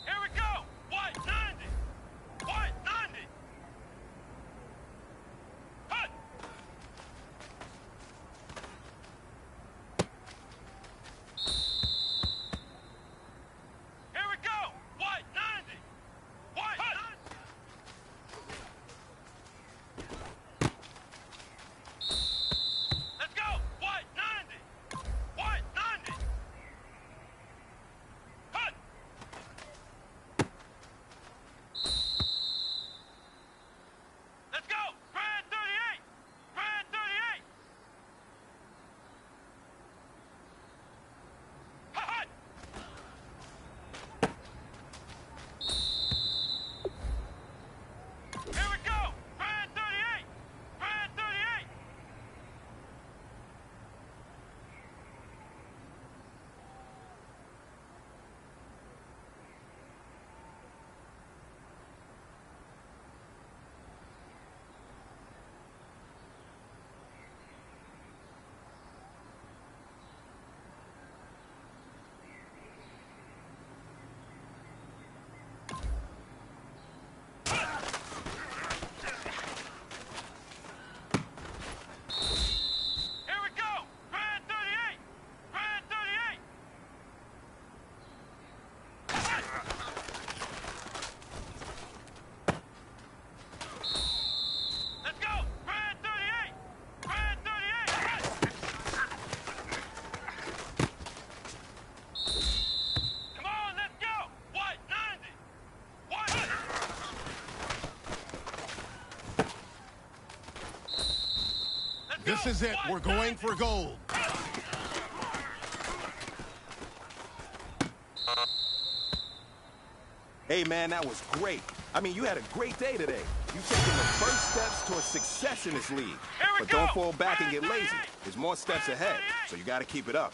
Speaker 4: Here we go! White 90! White 90! Hot! Here we go! White 90! White 90! Let's go! White 90! White 90! Hot! Let's go! Brad 38! Brad 38! Hot! Here we go! Brad 38! Brad 38! Here we go! Brad 38! Brad 38! Let's go! Brad 38! Brad 38! Come on, let's go! White 90! White! Let's go!
Speaker 1: This is it.
Speaker 4: White
Speaker 1: We're going
Speaker 4: 90!
Speaker 1: for gold.
Speaker 5: Hey, man, that was great. I mean, you had a great day today. You've taken the first steps towards success in this league.
Speaker 4: Here we
Speaker 5: But don't
Speaker 4: go.
Speaker 5: fall back and
Speaker 4: Brad
Speaker 5: get lazy.
Speaker 4: 38.
Speaker 5: There's more steps
Speaker 4: Brad
Speaker 5: ahead,
Speaker 4: 38.
Speaker 5: so you got to keep it up.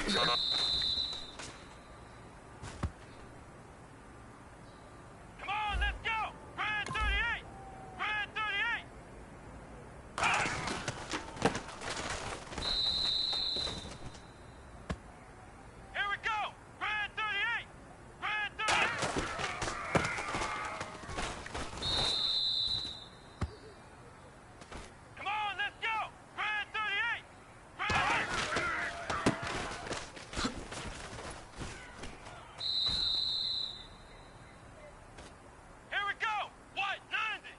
Speaker 4: Come on, let's go! Brand 38! Brand 38! Here we go! Brand 38! Brand 38! Come on, let's go! Brand 38! Brand 38! Here we go! White 90!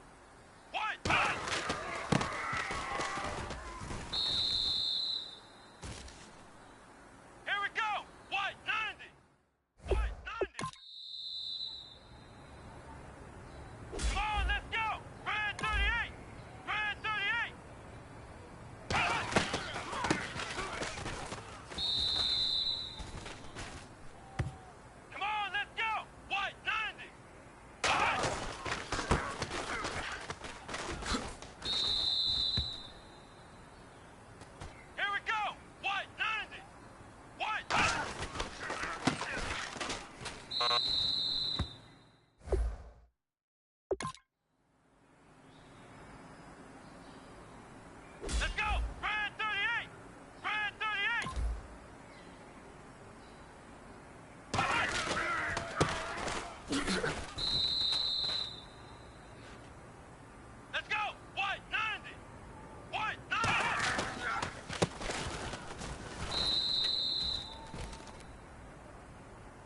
Speaker 4: White 90! Here we go! White 90! White 90! Come on, let's go! Brand 38! Brand 38! Come on, let's go! White 90! Here we go! White 90! White 90! Let's go! Brand 38! Brand 38! Let's go! White 90! White 90!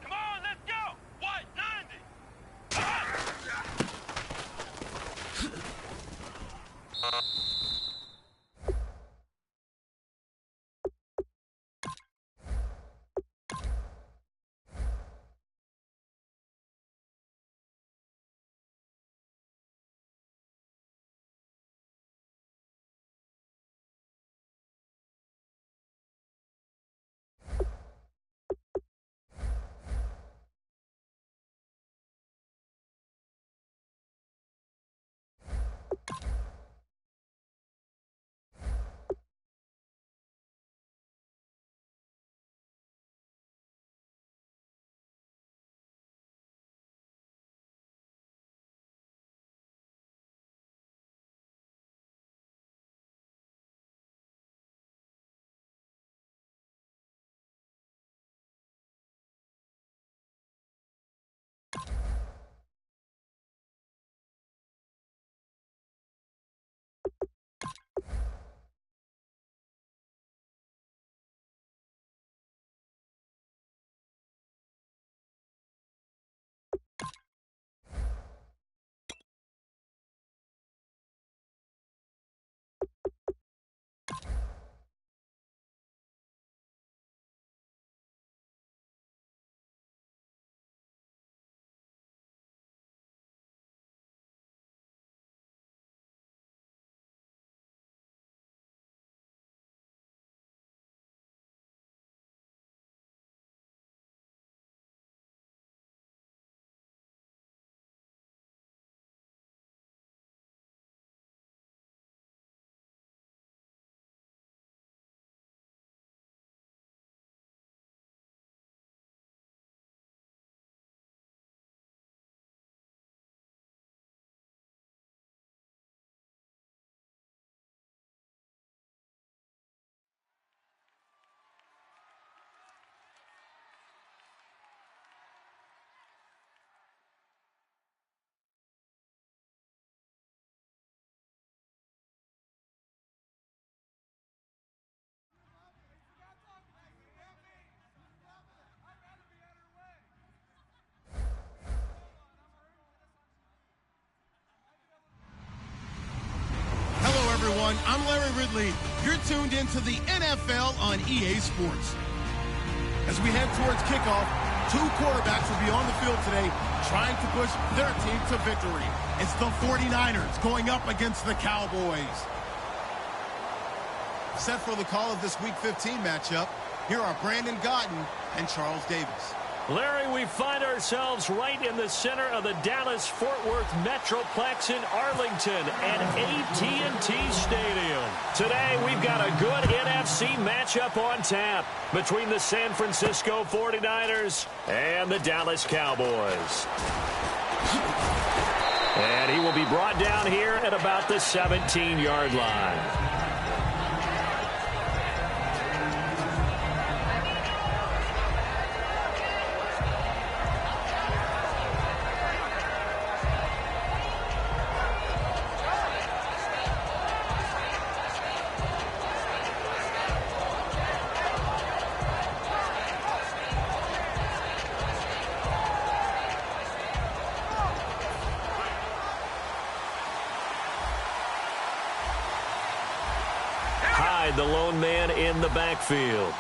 Speaker 4: Come on, let's go! White 90!
Speaker 1: everyone. I'm Larry Ridley. You're tuned into the NFL on EA Sports. As we head towards kickoff, two quarterbacks will be on the field today trying to push their team to victory. It's the 49ers going up against the Cowboys. Set for the call of this Week 15 matchup, here are Brandon Gaudin and Charles Davis.
Speaker 2: Larry, we find ourselves right in the center of the Dallas-Fort Worth Metroplex in Arlington at AT&T Stadium. Today, we've got a good NFC matchup on tap between the San Francisco 49ers and the Dallas Cowboys. And he will be brought down here at about the 17-yard line. The lone man in the backfield.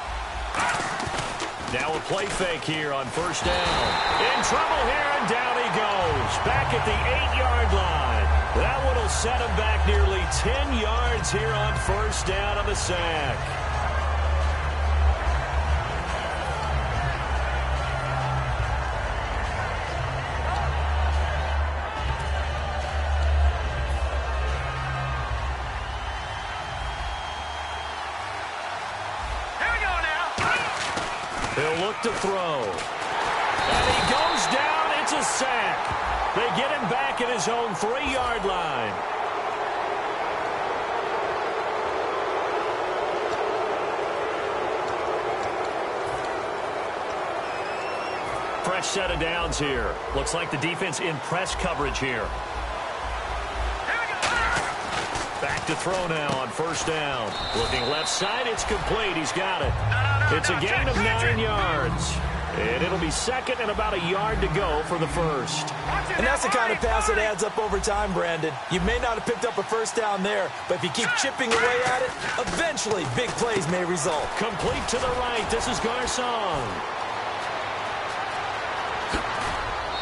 Speaker 2: Now a play fake here on first down. In trouble here, and down he goes. Back at the 8-yard line. That one will set him back nearly 10 yards here on first down on the sack. He'll look to throw. And he goes down. It's a sack. They get him back at his own 3-yard line. Fresh set of downs here. Looks like the defense in press coverage here. Back to throw now on first down. Looking left side, it's complete. He's got it. It's a gain of 9 yards. And it'll be second and about a yard to go for the first.
Speaker 3: And that's the kind of pass that adds up over time, Brandon. You may not have picked up a first down there, but if you keep chipping away at it, eventually big plays may result.
Speaker 2: Complete to the right. This is Garcon.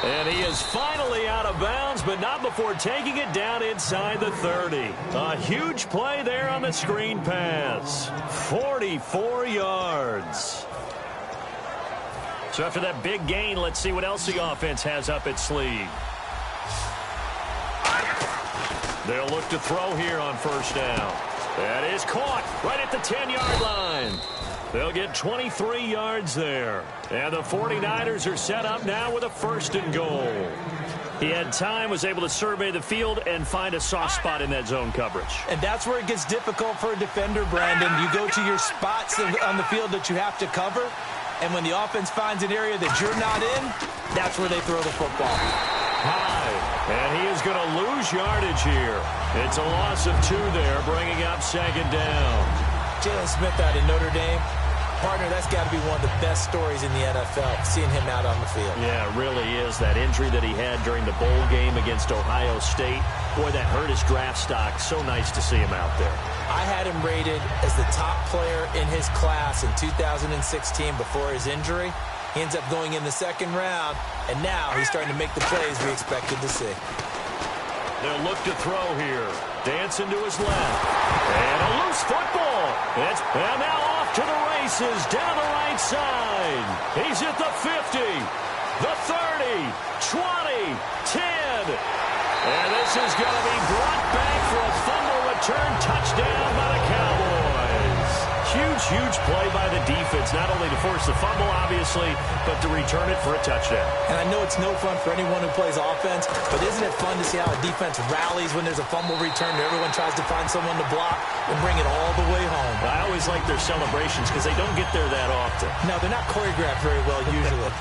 Speaker 2: And he is finally out of bounds, but not before taking it down inside the 30. A huge play there on the screen pass. 44 yards. So after that big gain, let's see what else the offense has up its sleeve. They'll look to throw here on first down. That is caught right at the 10-yard line. They'll get 23 yards there. And the 49ers are set up now with a 1st and goal. He had time, was able to survey the field and find a soft spot in that zone coverage.
Speaker 3: And that's where it gets difficult for a defender, Brandon. You go to your spots on the field that you have to cover, and when the offense finds an area that you're not in, that's where they throw the football.
Speaker 2: High, and he is going to lose yardage here. It's a loss of 2 there, bringing up 2nd down.
Speaker 3: Jalen Smith out of Notre Dame. Partner, that's got to be one of the best stories in the NFL, seeing him out on the field.
Speaker 2: Yeah, it really is. That injury that he had during the bowl game against Ohio State, boy, that hurt his draft stock. So nice to see him out there.
Speaker 3: I had him rated as the top player in his class in 2016 before his injury. He ends up going in the 2nd round, and now he's starting to make the plays we expected to see.
Speaker 2: They'll look to throw here. Dancing to his left. And a loose football. And now off to the races down the right side. He's at the 50, the 30, 20, 10. And this is going to be brought back for a fumble return touchdown by the Cowboys. Huge play by the defense, not only to force the fumble, obviously, but to return it for a touchdown.
Speaker 3: And I know it's no fun for anyone who plays offense, but isn't it fun to see how a defense rallies when there's a fumble return and everyone tries to find someone to block and bring it all the way home?
Speaker 2: I always like their celebrations because they don't get there that often.
Speaker 3: No, they're not choreographed very well usually.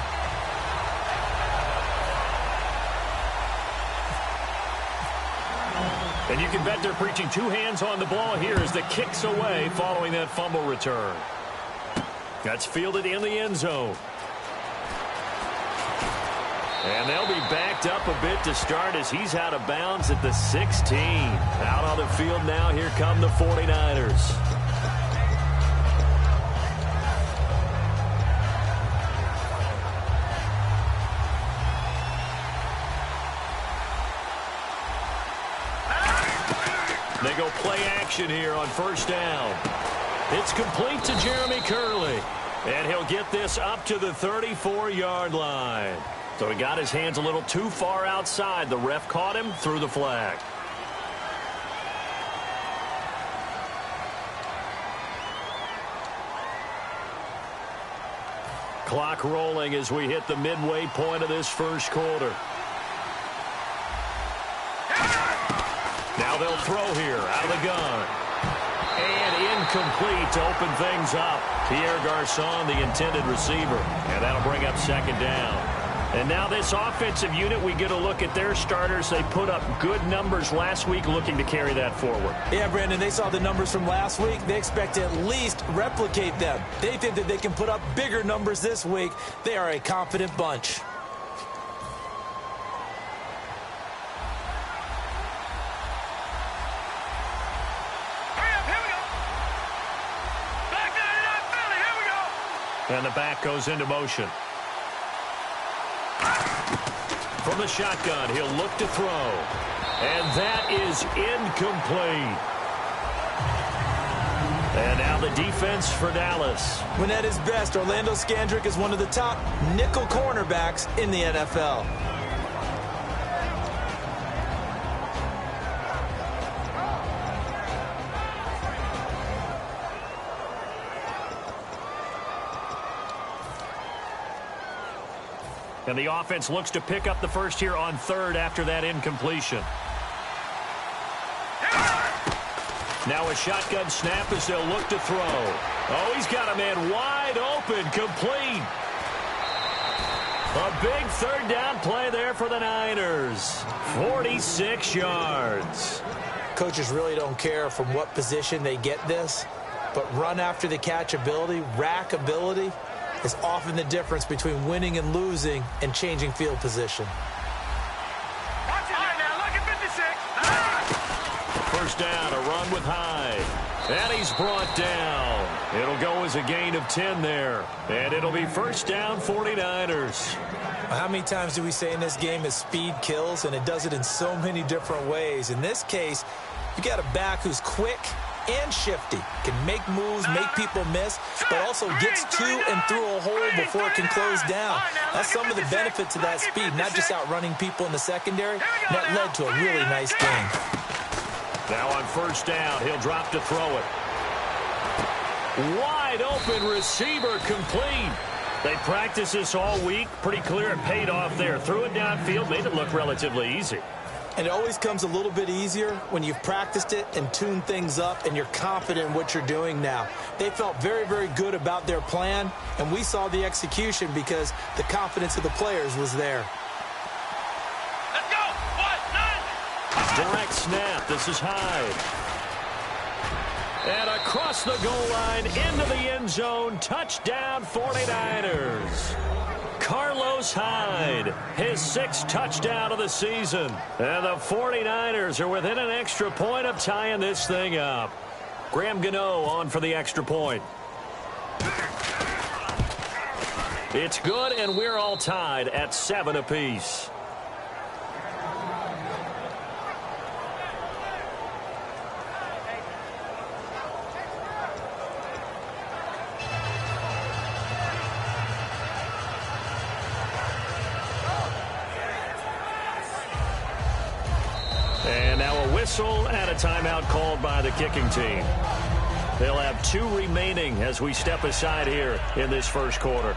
Speaker 2: And you can bet they're preaching 2 hands on the ball here as the kick's away following that fumble return. That's fielded in the end zone. And they'll be backed up a bit to start as he's out of bounds at the 16. Out on the field now, here come the 49ers. They go play action here on first down. It's complete to Jeremy Curley. And he'll get this up to the 34-yard line. So he got his hands a little too far outside. The ref caught him, threw the flag. Clock rolling as we hit the midway point of this first quarter. Now they'll throw here out of the gun. And incomplete to open things up. Pierre Garçon, the intended receiver. And that'll bring up second down. And now this offensive unit, we get a look at their starters. They put up good numbers last week, looking to carry that forward.
Speaker 3: Yeah, Brandon, they saw the numbers from last week. They expect to at least replicate them. They think that they can put up bigger numbers this week. They are a confident bunch.
Speaker 2: And the back goes into motion. From the shotgun, he'll look to throw. And that is incomplete. And now the defense for Dallas.
Speaker 3: When at his best, Orlando Scandrick is one of the top nickel cornerbacks in the NFL.
Speaker 2: And the offense looks to pick up the first here on third after that incompletion. Now a shotgun snap as they'll look to throw. Oh, he's got a man wide open, complete. A big third down play there for the Niners. 46 yards.
Speaker 3: Coaches really don't care from what position they get this, but run after the catch ability, rack ability, is often the difference between winning and losing and changing field position.
Speaker 4: Watch it now, look at 56.
Speaker 2: First down, a run with Hyde. And he's brought down. It'll go as a gain of 10 there. And it'll be first down, 49ers.
Speaker 3: How many times do we say in this game that speed kills, and it does it in so many different ways? In this case, you got a back who's quick and shifty, can make moves, make people miss, but also gets to and through a hole before it can close down. That's some of the benefits of that speed, not just outrunning people in the secondary. That led to a really nice game.
Speaker 2: Now on first down, he'll drop to throw it. Wide open receiver, complete. They practiced this all week. Pretty clear it paid off there. Threw it downfield, made it look relatively easy.
Speaker 3: And it always comes a little bit easier when you've practiced it and tuned things up and you're confident in what you're doing now. They felt very, very good about their plan, and we saw the execution because the confidence of the players was there.
Speaker 4: Let's go. 1, 9.
Speaker 2: Direct snap. This is Hyde. And across the goal line into the end zone. Touchdown, 49ers. Carlos Hyde, his 6th touchdown of the season. And the 49ers are within an extra point of tying this thing up. Graham Gano on for the extra point. It's good, and we're all tied at 7 apiece. And now a whistle and a timeout called by the kicking team. They'll have 2 remaining as we step aside here in this first quarter.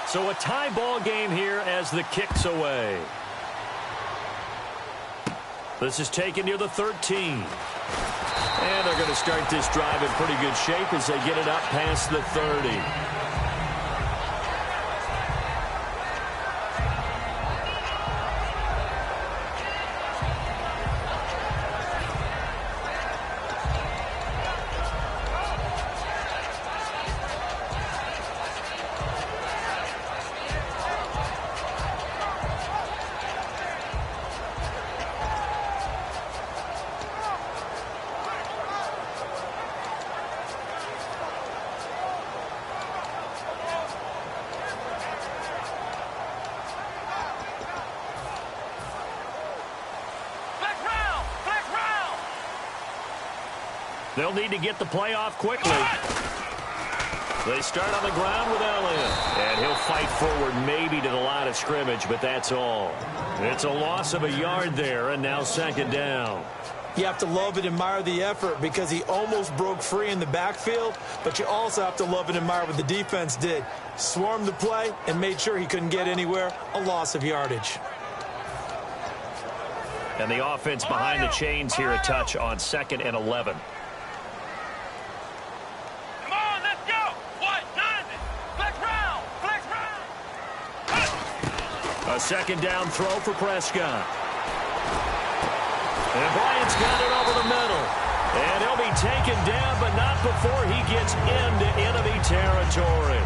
Speaker 2: So a tie ball game here as the kick's away. This is taken near the 13. And they're going to start this drive in pretty good shape as they get it up past the 30. They'll need to get the play off quickly. They start on the ground with Elliott. And he'll fight forward maybe to the line of scrimmage, but that's all. It's a loss of a yard there, and now second down.
Speaker 3: You have to love and admire the effort because he almost broke free in the backfield, but you also have to love and admire what the defense did. Swarmed the play and made sure he couldn't get anywhere. A loss of yardage.
Speaker 2: And the offense behind the chains here a touch on 2nd and 11.
Speaker 4: Come on, let's go. What? 90. Flex round. Flex round.
Speaker 2: A second down throw for Prescott. And Bryant's got it over the middle. And he'll be taken down, but not before he gets into enemy territory.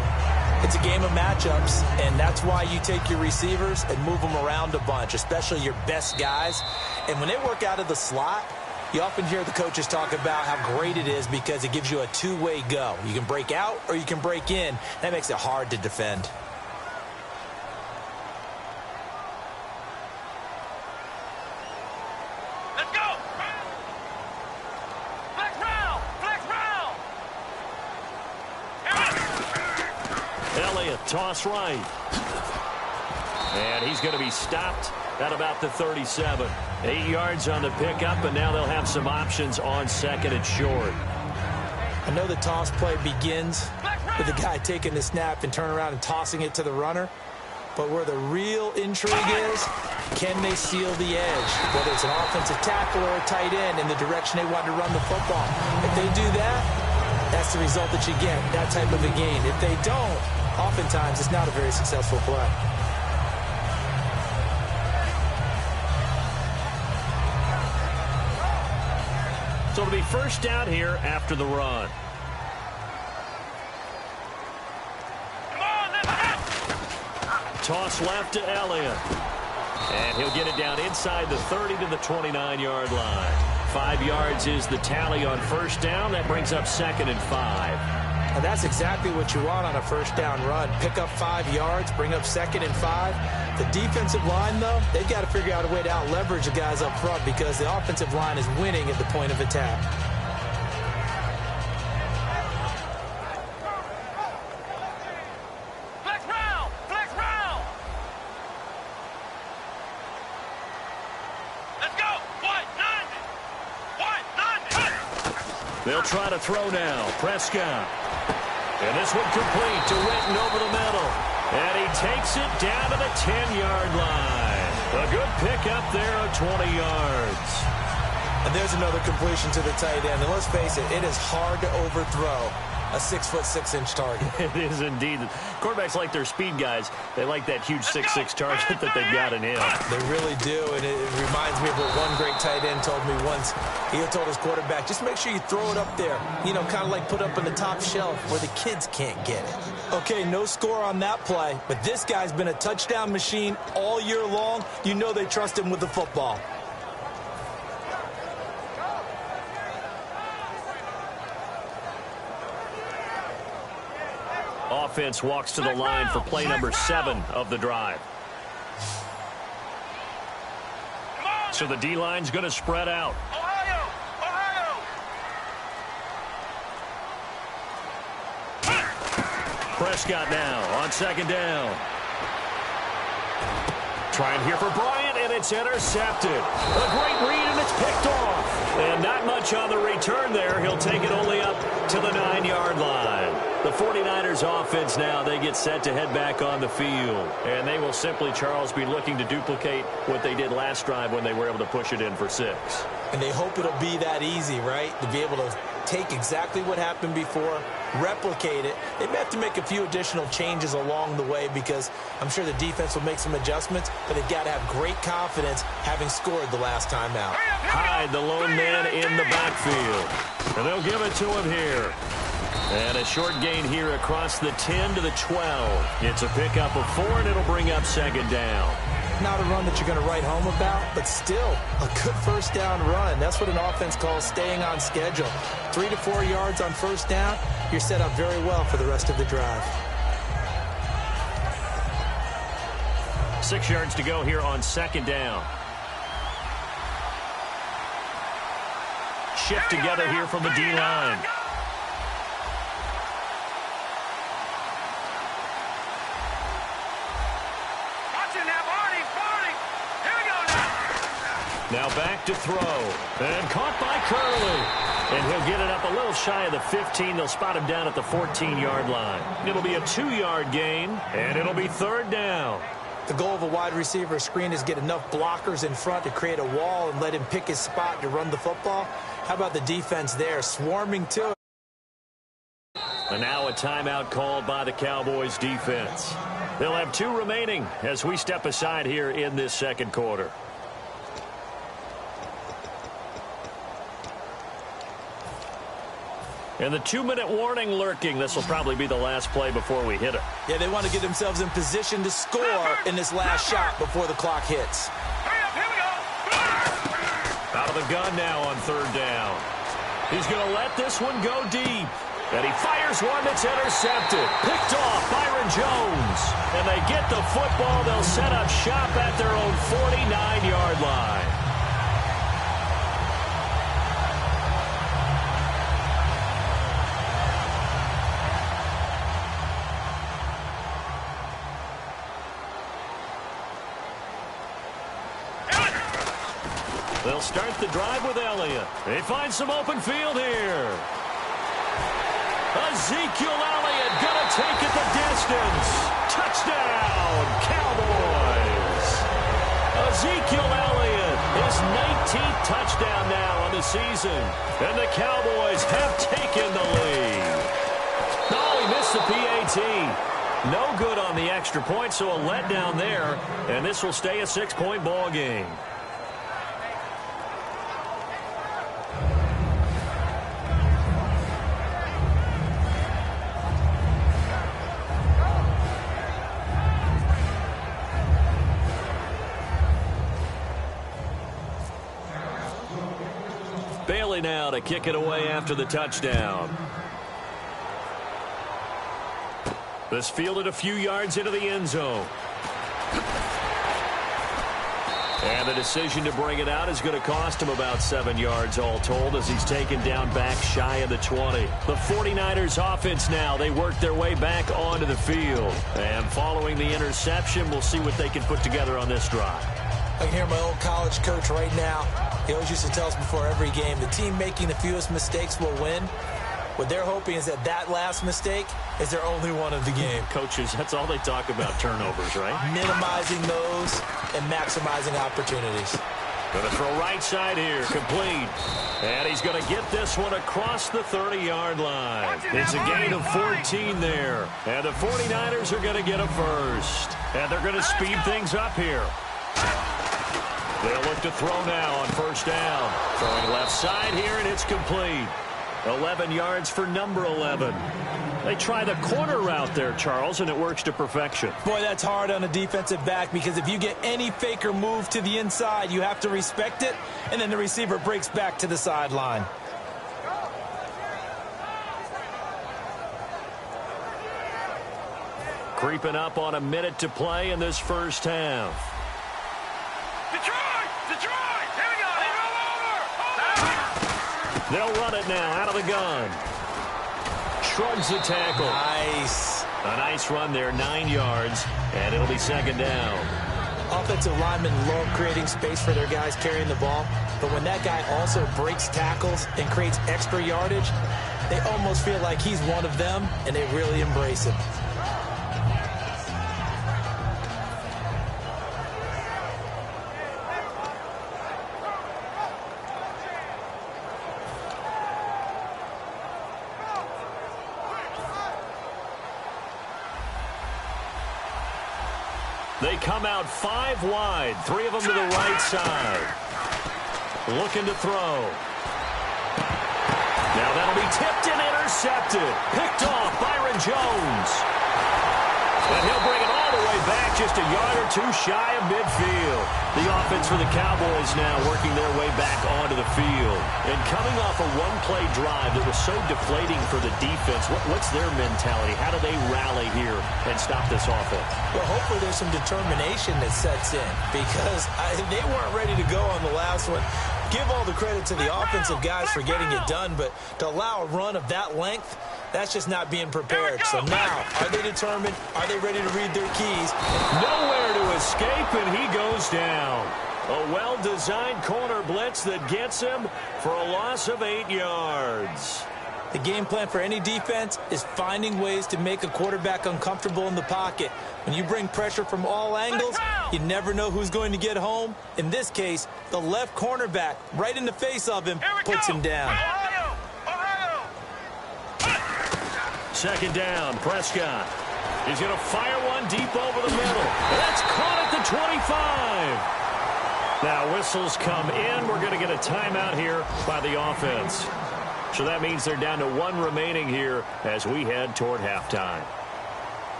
Speaker 3: It's a game of matchups, and that's why you take your receivers and move them around a bunch, especially your best guys. And when they work out of the slot, you often hear the coaches talk about how great it is because it gives you a two-way go. You can break out or you can break in. That makes it hard to defend.
Speaker 4: Let's go. Flex round. Flex round.
Speaker 2: Elliott, toss right. And he's going to be stopped at about the 37. 8 yards on the pickup, and now they'll have some options on 2nd and short.
Speaker 3: I know the toss play begins with the guy taking the snap and turning around and tossing it to the runner. But where the real intrigue is, can they seal the edge? Whether it's an offensive tackle or a tight end in the direction they want to run the football. If they do that, that's the result that you get, that type of a gain. If they don't, oftentimes it's not a very successful play.
Speaker 2: So it'll be first down here after the run.
Speaker 4: Come on, let's go.
Speaker 2: Toss left to Elliott. And he'll get it down inside the 30 to the 29-yard line. 5 yards is the tally on first down. That brings up 2nd and 5.
Speaker 3: And that's exactly what you want on a first down run. Pick up 5 yards, bring up 2nd and 5. The defensive line, though, they've got to figure out a way to out-leverage the guys up front because the offensive line is winning at the point of attack.
Speaker 4: Flex round. Flex round. Let's go. What? 90. What? 90.
Speaker 2: They'll try to throw now. Prescott. And this one complete to Witten over the middle. And he takes it down to the 10-yard line. A good pickup there of 20 yards.
Speaker 3: And there's another completion to the tight end. And let's face it, it is hard to overthrow a 6'6" target.
Speaker 2: It is indeed. Quarterbacks like their speed guys. They like that huge 6'6" target that they've got in him.
Speaker 3: They really do, and it reminds me of what one great tight end told me once. He told his quarterback, just make sure you throw it up there. You know, kind of like put up on the top shelf where the kids can't get it. Okay, no score on that play, but this guy's been a touchdown machine all year long. You know they trust him with the football.
Speaker 2: Offense walks to the line for play number 7 of the drive. So the D-line's going to spread out.
Speaker 4: Ohio.
Speaker 2: Prescott now on 2nd down. Trying here for Bryant, and it's intercepted. A great read, and it's picked off. And not much on the return there. He'll take it only up to the 9-yard line. The 49ers offense now, they get set to head back on the field. And they will simply, Charles, be looking to duplicate what they did last drive when they were able to push it in for 6.
Speaker 3: And they hope it'll be that easy, right? To be able to take exactly what happened before, replicate it. They may have to make a few additional changes along the way because I'm sure the defense will make some adjustments, but they've got to have great confidence having scored the last time out.
Speaker 2: Hyde, the lone man in the backfield. And they'll give it to him here. And a short gain here across the 10 to the 12. It's a pickup of 4, and it'll bring up 2nd down.
Speaker 3: Not a run that you're going to write home about, but still a good first down run. That's what an offense calls staying on schedule. 3 to 4 yards on first down, you're set up very well for the rest of the drive.
Speaker 2: 6 yards to go here on 2nd down. Shift together here from the D-line. Now back to throw. And caught by Curley. And he'll get it up a little shy of the 15. They'll spot him down at the 14-yard line. It'll be a 2-yard gain, and it'll be 3rd down.
Speaker 3: The goal of a wide receiver screen is get enough blockers in front to create a wall and let him pick his spot to run the football. How about the defense there, swarming to it?
Speaker 2: And now a timeout called by the Cowboys defense. They'll have 2 remaining as we step aside here in this second quarter. And the 2-minute warning lurking. This will probably be the last play before we hit it.
Speaker 3: Yeah, they want to get themselves in position to score in this last shot before the clock hits.
Speaker 4: Hurry up, here we go.
Speaker 2: Out of the gun now on 3rd down. He's going to let this one go deep. And he fires one that's intercepted. Picked off Byron Jones. And they get the football. They'll set up shop at their own 49-yard line. They'll start the drive with Elliott. They find some open field here. Ezekiel Elliott going to take it the distance. Touchdown, Cowboys. Ezekiel Elliott, his 19th touchdown now on the season. And the Cowboys have taken the lead. Oh, he missed the PAT. No good on the extra point, so a letdown there. And this will stay a 6-point ball game. Bailey now to kick it away after the touchdown. This fielded a few yards into the end zone. And the decision to bring it out is going to cost him about 7 yards all told as he's taken down back shy of the 20. The 49ers offense now, they work their way back onto the field. And following the interception, we'll see what they can put together on this drive.
Speaker 3: I can hear my old college coach right now. He always used to tell us before every game, the team making the fewest mistakes will win. What they're hoping is that that last mistake is their only one of the game.
Speaker 2: Coaches, that's all they talk about, turnovers, right?
Speaker 3: Minimizing those and maximizing opportunities.
Speaker 2: Going to throw right side here, complete. And he's going to get this one across the 30-yard line. It's a gain of 14 there. And the 49ers are going to get a first. And they're going to speed things up here. They'll look to throw now on 1st down. Throwing left side here, and it's complete. 11 yards for number 11. They try the corner route there, Charles, and it works to perfection.
Speaker 3: Boy, that's hard on a defensive back because if you get any fake or move to the inside, you have to respect it, and then the receiver breaks back to the sideline.
Speaker 2: Creeping up on a minute to play in this first half.
Speaker 4: Detroit! Here we go! Over!
Speaker 2: They'll run it now out of the gun. Shrugs the tackle.
Speaker 3: Nice.
Speaker 2: A nice run there, 9 yards, and it'll be 2nd down.
Speaker 3: Offensive linemen love creating space for their guys carrying the ball, but when that guy also breaks tackles and creates extra yardage, they almost feel like he's one of them, and they really embrace him.
Speaker 2: They come out 5 wide, 3 of them to the right side. Looking to throw. Now that'll be tipped and intercepted. Picked off Byron Jones. And he'll bring it all the way back just a yard or 2 shy of midfield. The offense for the Cowboys now working their way back onto the field. And coming off a one-play drive that was so deflating for the defense, what's their mentality? How do they rally here and stop this offense?
Speaker 3: Well, hopefully there's some determination that sets in because they weren't ready to go on the last one. Give all the credit to the offensive guys for getting it done, but to allow a run of that length, that's just not being prepared. So now, are they determined? Are they ready to read their keys?
Speaker 2: Nowhere to escape, and he goes down. A well-designed corner blitz that gets him for a loss of 8 yards.
Speaker 3: The game plan for any defense is finding ways to make a quarterback uncomfortable in the pocket. When you bring pressure from all angles, you never know who's going to get home. In this case, the left cornerback, right in the face of him, puts him down.
Speaker 4: Ohio!
Speaker 2: Second down, Prescott. He's going to fire one deep over the middle. That's caught at the 25. Now whistles come in. We're going to get a timeout here by the offense. So that means they're down to 1 remaining here as we head toward halftime.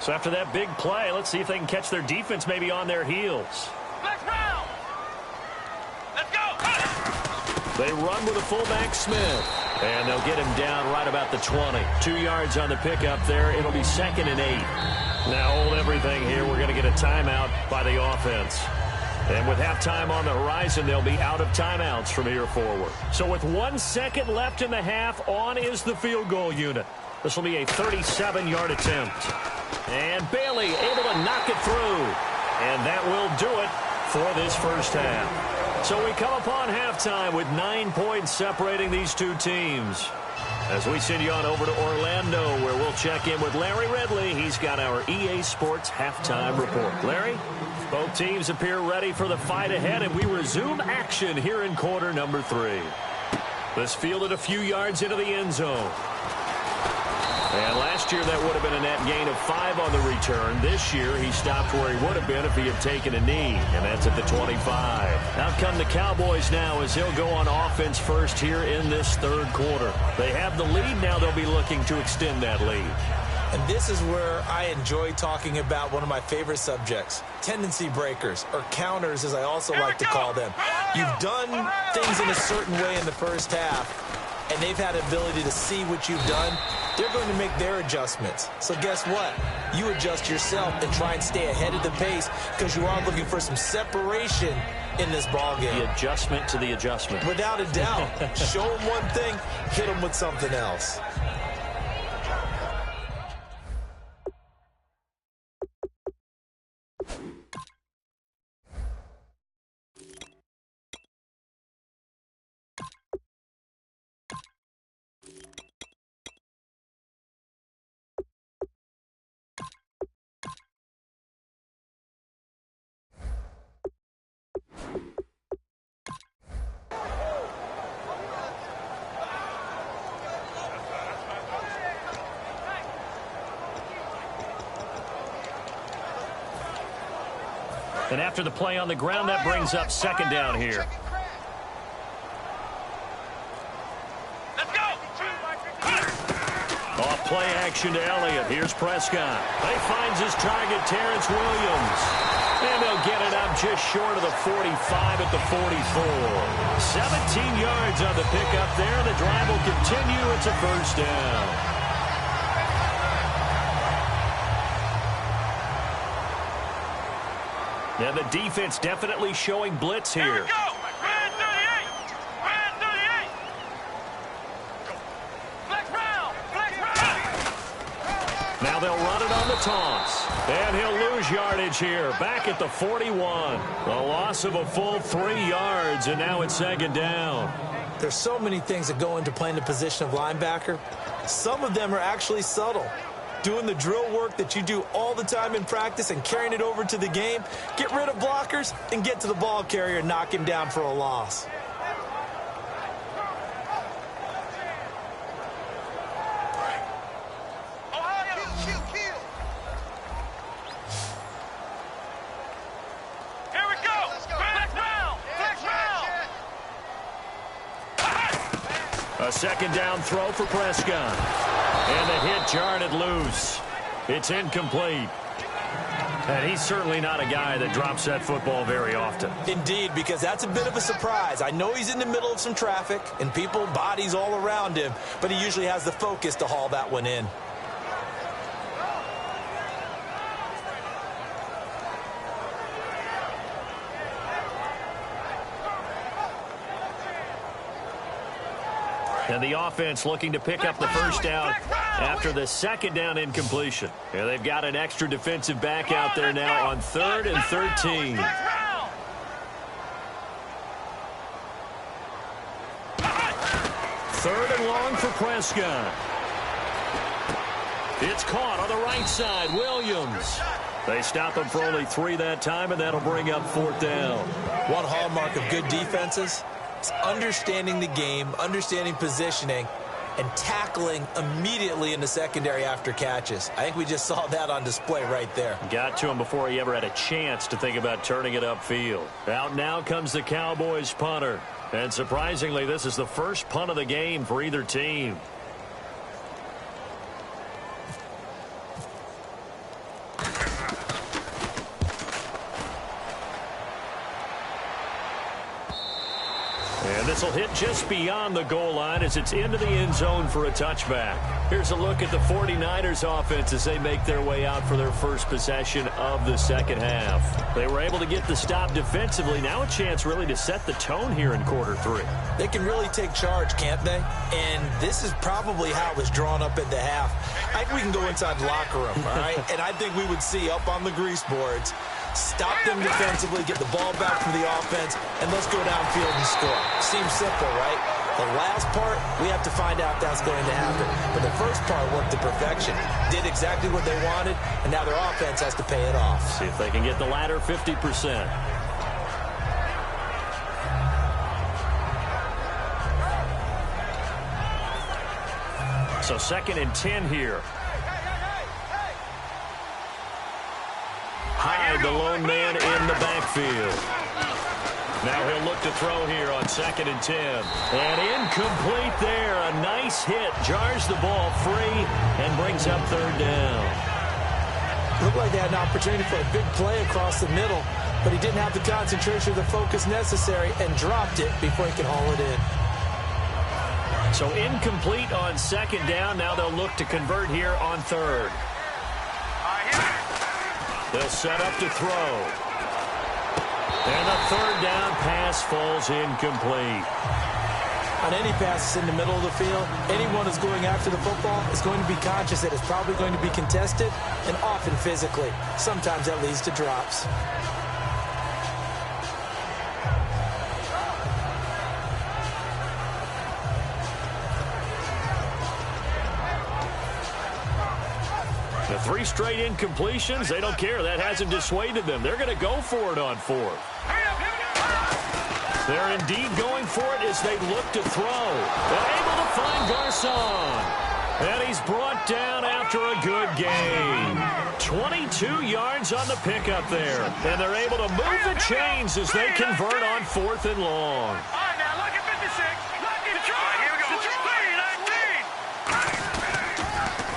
Speaker 2: So after that big play, let's see if they can catch their defense maybe on their heels.
Speaker 4: Let's round! Let's go!
Speaker 2: They run with a fullback Smith. And they'll get him down right about the 20. 2 yards on the pickup there. It'll be 2nd and 8. Now hold everything here. We're going to get a timeout by the offense. And with halftime on the horizon, they'll be out of timeouts from here forward. So with 1 second left in the half, on is the field goal unit. This will be a 37-yard attempt. And Bailey able to knock it through. And that will do it for this first half. So we come upon halftime with 9 points separating these two teams. As we send you on over to Orlando, where we'll check in with Larry Ridley. He's got our EA Sports halftime report. Larry? Both teams appear ready for the fight ahead, and we resume action here in quarter number 3. This fielded a few yards into the end zone. And last year, that would have been a net gain of 5 on the return. This year, he stopped where he would have been if he had taken a knee, and that's at the 25. Out come the Cowboys now as they'll go on offense first here in this third quarter. They have the lead. Now they'll be looking to extend that lead.
Speaker 3: And this is where I enjoy talking about one of my favorite subjects, tendency breakers, or counters as I also like to call them. You've done things in a certain way in the first half, and they've had the ability to see what you've done. They're going to make their adjustments. So guess what? You adjust yourself and try and stay ahead of the pace because you are looking for some separation in this ballgame.
Speaker 2: The adjustment to the adjustment.
Speaker 3: Without a doubt. Show them one thing, hit them with something else.
Speaker 2: And after the play on the ground, that brings up second down here.
Speaker 4: Let's go!
Speaker 2: Off play action to Elliott. Here's Prescott. He finds his target, Terrence Williams. And they'll get it up just short of the 45 at the 44. 17 yards on the pickup there. The drive will continue. It's a first down. Now the defense definitely showing blitz here.
Speaker 4: Here we go! Red 38! Red 38! Flex round! Flex round!
Speaker 2: Now they'll run it on the toss. And he'll lose yardage here. Back at the 41. A loss of a full 3 yards, and now it's second down.
Speaker 3: There's so many things that go into playing the position of linebacker. Some of them are actually subtle. Doing the drill work that you do all the time in practice and carrying it over to the game. Get rid of blockers and get to the ball carrier and knock him down for a loss.
Speaker 4: Ohio! Kill! Here we go! Flex round! Flex round!
Speaker 2: A second down throw for Prescott. And the hit jarred it loose. It's incomplete. And he's certainly not a guy that drops that football very often.
Speaker 3: Indeed, because that's a bit of a surprise. I know he's in the middle of some traffic and people, bodies all around him, but he usually has the focus to haul that one in.
Speaker 2: And the offense looking to pick up the first down after the second down incompletion. And they've got an extra defensive back out there now on 3rd and 13. 3rd and long for Prescott. It's caught on the right side. Williams. They stop him for only 3 that time, and that'll bring up 4th down.
Speaker 3: One hallmark of good defenses is understanding the game, understanding positioning, and tackling immediately in the secondary after catches. I think we just saw that on display right there.
Speaker 2: Got to him before he ever had a chance to think about turning it upfield. Out now comes the Cowboys punter. And surprisingly, this is the first punt of the game for either team. And this will hit just beyond the goal line as it's into the end zone for a touchback. Here's a look at the 49ers offense as they make their way out for their first possession of the second half. They were able to get the stop defensively. Now a chance really to set the tone here in quarter 3.
Speaker 3: They can really take charge, can't they? And this is probably how it was drawn up at the half. I think we can go inside the locker room, all right? And I think we would see up on the grease boards, stop them defensively, get the ball back from the offense, and let's go downfield and score. Seems simple, right? The last part, we have to find out if that's going to happen. But the first part worked to perfection. Did exactly what they wanted, and now their offense has to pay it off.
Speaker 2: See if they can get the latter 50%. So 2nd and 10 here. Hyde, the lone man in the backfield. Now he'll look to throw here on 2nd and 10. And incomplete there. A nice hit. Jars the ball free and brings up 3rd down.
Speaker 3: Looked like they had an opportunity for a big play across the middle, but he didn't have the concentration or the focus necessary and dropped it before he could haul it in.
Speaker 2: So incomplete on 2nd down. Now they'll look to convert here on 3rd. They'll set up to throw. And the 3rd down pass falls incomplete.
Speaker 3: On any passes in the middle of the field, anyone who's going after the football is going to be conscious that it's probably going to be contested and often physically. Sometimes that leads to drops.
Speaker 2: The 3 straight incompletions, they don't care. That hasn't dissuaded them. They're going to go for it on 4th. They're indeed going for it as they look to throw. They're able to find Garcon. And he's brought down after a good gain. 22 yards on the pickup there. And they're able to move the chains as they convert on 4th and long.
Speaker 4: All right, now look at 56. Look at here we go.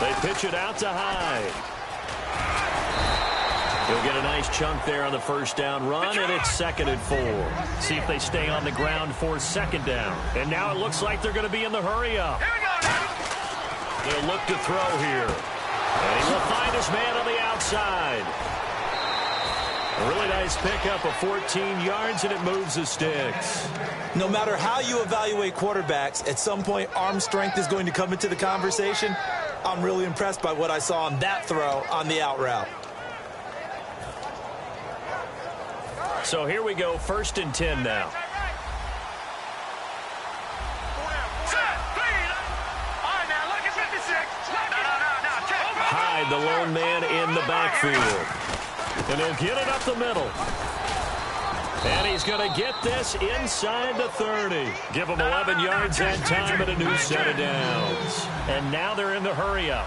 Speaker 2: They pitch it out to Hyde. He'll get a nice chunk there on the 1st down run, and it's 2nd and 4. See if they stay on the ground for 2nd down. And now it looks like they're going to be in the hurry-up. They'll look to throw here. And he will find his man on the outside. A really nice pickup of 14 yards, and it moves the sticks.
Speaker 3: No matter how you evaluate quarterbacks, at some point arm strength is going to come into the conversation. I'm really impressed by what I saw on that throw on the out route.
Speaker 2: So here we go, 1st and 10 now. Hyde, the lone man in the backfield. And he'll get it up the middle. And he's going to get this inside the 30. Give him 11 yards that time and a new set of downs. And now they're in the hurry-up.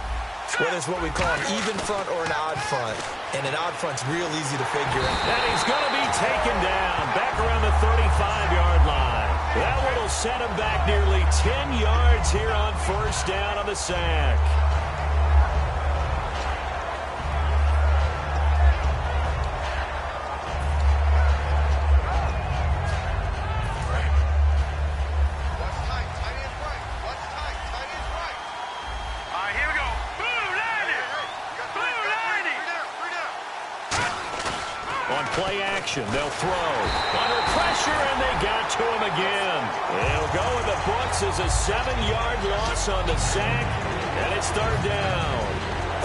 Speaker 3: Whether it's what we call an even front or an odd front. And an odd front's real easy to figure out.
Speaker 2: And he's going to be taken down back around the 35-yard line. That one will set him back nearly 10 yards here on 1st down on the sack. Play action. They'll throw. Under pressure, and they got to him again. It'll go in the books as a 7-yard loss on the sack, and it's 3rd down.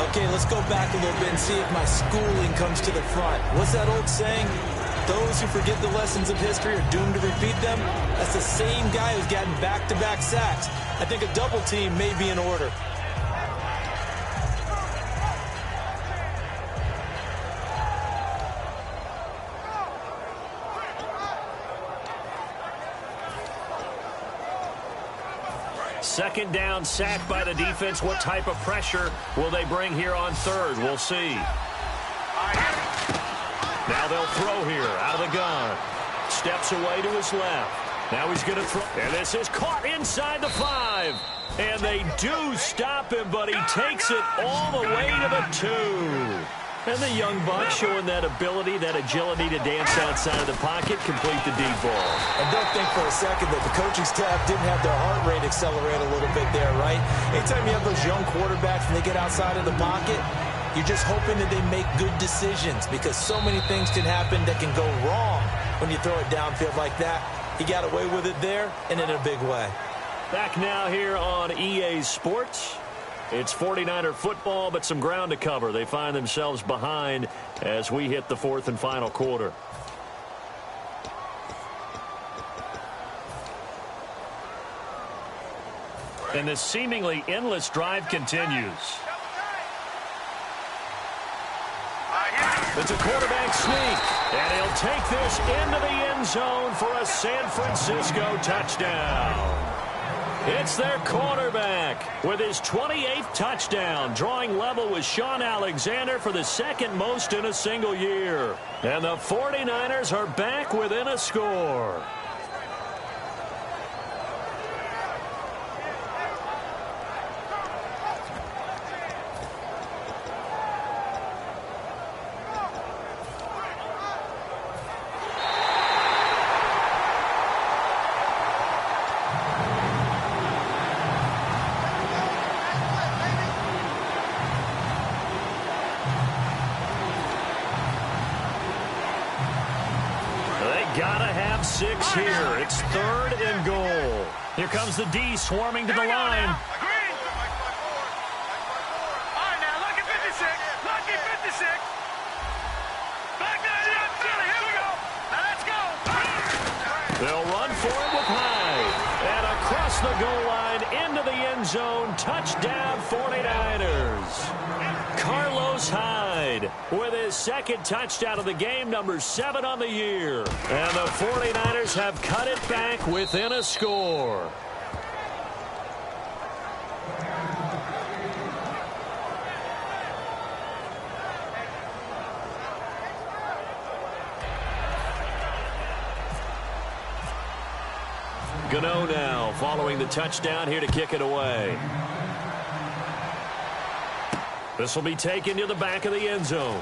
Speaker 3: Okay, let's go back a little bit and see if my schooling comes to the front. What's that old saying? those who forget the lessons of history are doomed to repeat them, that's the same guy who's gotten back-to-back sacks. I think a double team may be in order.
Speaker 2: Second down, sack by the defense. What type of pressure will they bring here on third? We'll see. Now they'll throw here out of the gun. Steps away to his left. Now he's going to throw. And this is caught inside the 5. And they do stop him, but he takes it all the way to the 2. And the young buck showing that ability, that agility to dance outside of the pocket, complete the deep ball.
Speaker 3: And don't think for a second that the coaching staff didn't have their heart rate accelerate a little bit there, right? Anytime you have those young quarterbacks and they get outside of the pocket, you're just hoping that they make good decisions because so many things can happen that can go wrong when you throw it downfield like that. He got away with it there and in a big way.
Speaker 2: Back now here on EA Sports. It's 49er football, but some ground to cover. They find themselves behind as we hit the fourth and final quarter. And this seemingly endless drive continues. It's a quarterback sneak, and he'll take this into the end zone for a San Francisco touchdown. It's their quarterback with his 28th touchdown, drawing level with Sean Alexander for the second most in a single year. And the 49ers are back within a score. Gotta have 6 here. It's third and goal. Here comes the D swarming to the line.
Speaker 4: All right, now, lucky 56. Lucky 56. Back to the left. Here we go. Now, let's go.
Speaker 2: They'll run for it with Hyde. And across the goal line into the end zone. Touchdown 49ers. Carlos Hyde with his second touchdown of the game, number 7 on the year. And the 49ers have cut it back within a score. Gano now following the touchdown here to kick it away. This will be taken to the back of the end zone.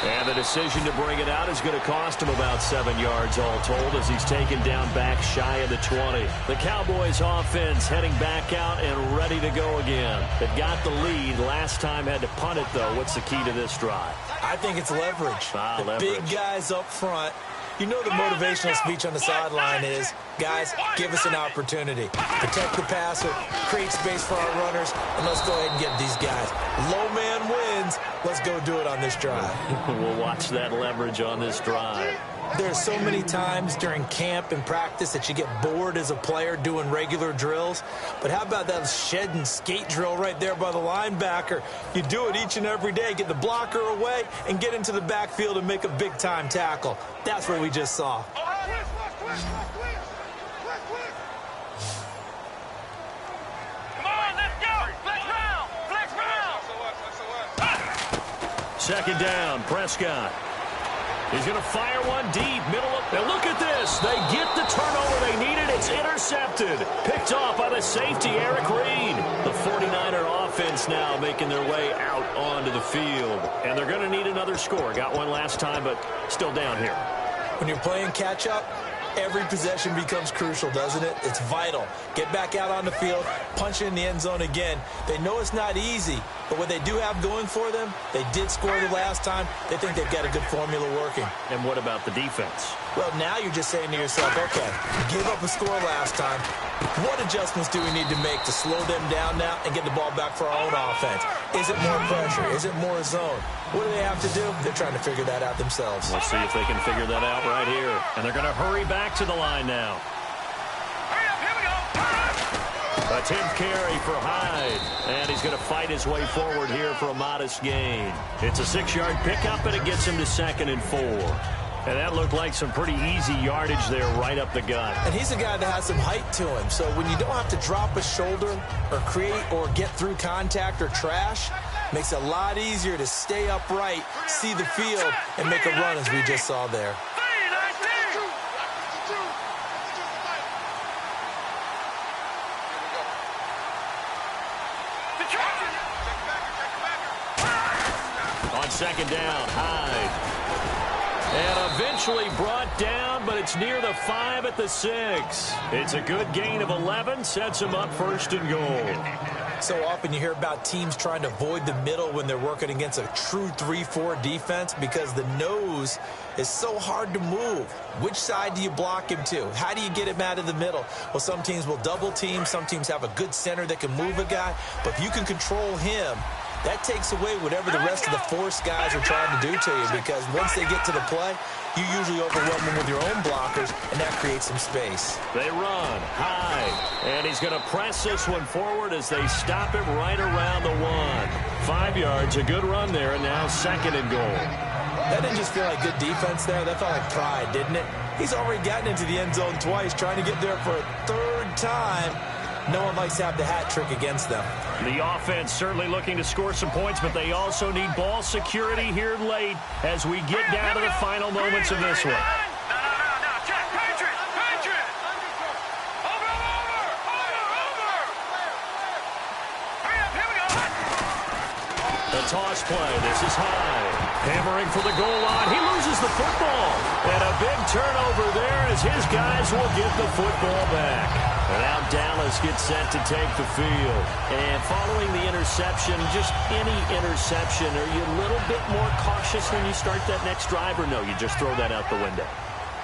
Speaker 2: And the decision to bring it out is going to cost him about 7 yards all told as he's taken down back shy of the 20. The Cowboys offense heading back out and ready to go again. They've got the lead. Last time had to punt it, though. What's the key to this drive?
Speaker 3: I think it's leverage. The big guys up front. You know the motivational speech on the sideline is, guys, give us an opportunity. Protect the passer, create space for our runners, and let's go ahead and get these guys. Low man wins. Let's go do it on this drive.
Speaker 2: We'll watch that leverage on this drive.
Speaker 3: There's so many times during camp and practice that you get bored as a player doing regular drills. But how about that shed and skate drill right there by the linebacker? You do it each and every day. Get the blocker away and get into the backfield and make a big-time tackle. That's what we just saw.
Speaker 4: Come on, let's go. Flex round. Flex round.
Speaker 2: Second down, Prescott. He's going to fire one deep, middle of. Now look at this. They get the turnover they needed. It's intercepted. Picked off by the safety, Eric Reed. The 49er offense now making their way out onto the field. And they're going to need another score. Got one last time, but still down here.
Speaker 3: When you're playing catch-up, every possession becomes crucial, doesn't it? It's vital. Get back out on the field, punch in the end zone again. They know it's not easy, But what they do have going for them, they did score the last time. They think they've got a good formula working.
Speaker 2: And what about the defense?
Speaker 3: Well, now you're just saying to yourself, okay, give up a score last time. What adjustments do we need to make to slow them down now and get the ball back for our own offense? Is it more pressure? Is it more zone? What do they have to do? They're trying to figure that out themselves.
Speaker 2: We'll see if they can figure that out right here. And they're going to hurry back to the line now.
Speaker 4: Hurry up, here we go.
Speaker 2: A 10th carry for Hyde. And he's going to fight his way forward here for a modest gain. It's a 6-yard pickup, and it gets him to 2nd and 4. And that looked like some pretty easy yardage there right up the gut.
Speaker 3: And he's a guy that has some height to him. So when you don't have to drop a shoulder or create or get through contact or trash, makes it a lot easier to stay upright, see the field, and make a run as we just saw there.
Speaker 2: On 2nd down, Hyde. And eventually brought down, but it's near the 5 at the 6. It's a good gain of 11, sets him up 1st and goal.
Speaker 3: So often you hear about teams trying to avoid the middle when they're working against a true 3-4 defense because the nose is so hard to move. Which side do you block him to? How do you get him out of the middle? Well, some teams will double team. Some teams have a good center that can move a guy. But if you can control him, that takes away whatever the rest of the force guys are trying to do to you, because once they get to the play, you usually overwhelm them with your own blockers, and that creates some space.
Speaker 2: They run high, and he's going to press this one forward as they stop him right around the 1. 5 yards, a good run there, and now 2nd and goal.
Speaker 3: That didn't just feel like good defense there. That felt like pride, didn't it? He's already gotten into the end zone twice, trying to get there for a 3rd time. No one likes to have the hat trick against them.
Speaker 2: The offense certainly looking to score some points, but they also need ball security here late as we get down to the final moments of this one.
Speaker 4: No, check. Patriot. Over. Hurry up, here we go.
Speaker 2: The toss play. This is Hyde. Hammering for the goal line. He loses the football. And a big turnover there as his guys will get the football back. And now Dallas gets set to take the field. And following the interception, just any interception, are you a little bit more cautious when you start that next drive, or no, you just throw that out the window?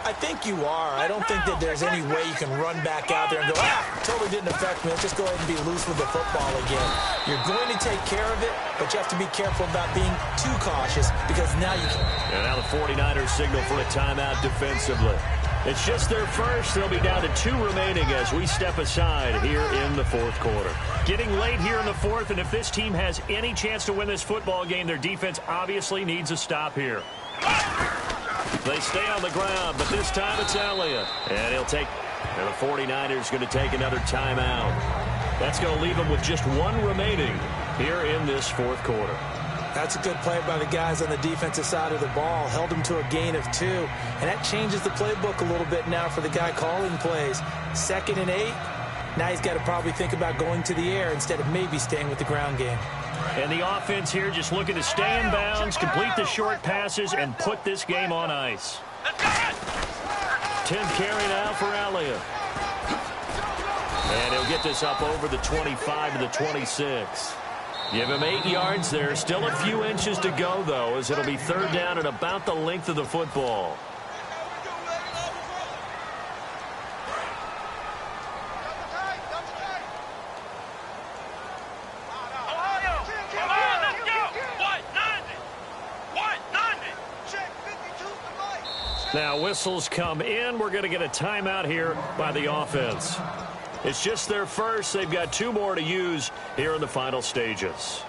Speaker 3: I think you are. I don't think that there's any way you can run back out there and go, totally didn't affect me. Let's just go ahead and be loose with the football again. You're going to take care of it, but you have to be careful about being too cautious because now you can.
Speaker 2: And now the 49ers signal for a timeout defensively. It's just their first. They'll be down to 2 remaining as we step aside here in the 4th quarter. Getting late here in the 4th, and if this team has any chance to win this football game, their defense obviously needs a stop here. They stay on the ground, but this time it's Elliott. And he'll take, and the 49ers going to take another timeout. That's going to leave them with just 1 remaining here in this 4th quarter.
Speaker 3: That's a good play by the guys on the defensive side of the ball. Held them to a gain of 2. And that changes the playbook a little bit now for the guy calling plays. 2nd and 8. Now he's got to probably think about going to the air instead of maybe staying with the ground game.
Speaker 2: And the offense here just looking to stay in bounds, complete the short passes, and put this game on ice. 10th carry now for Elliott. And he'll get this up over the 25 to the 26. Give him 8 yards there. Still a few inches to go, though, as it'll be 3rd down and about the length of the football. Now whistles come in. We're going to get a timeout here by the offense. It's just their first. They've got 2 more to use here in the final stages.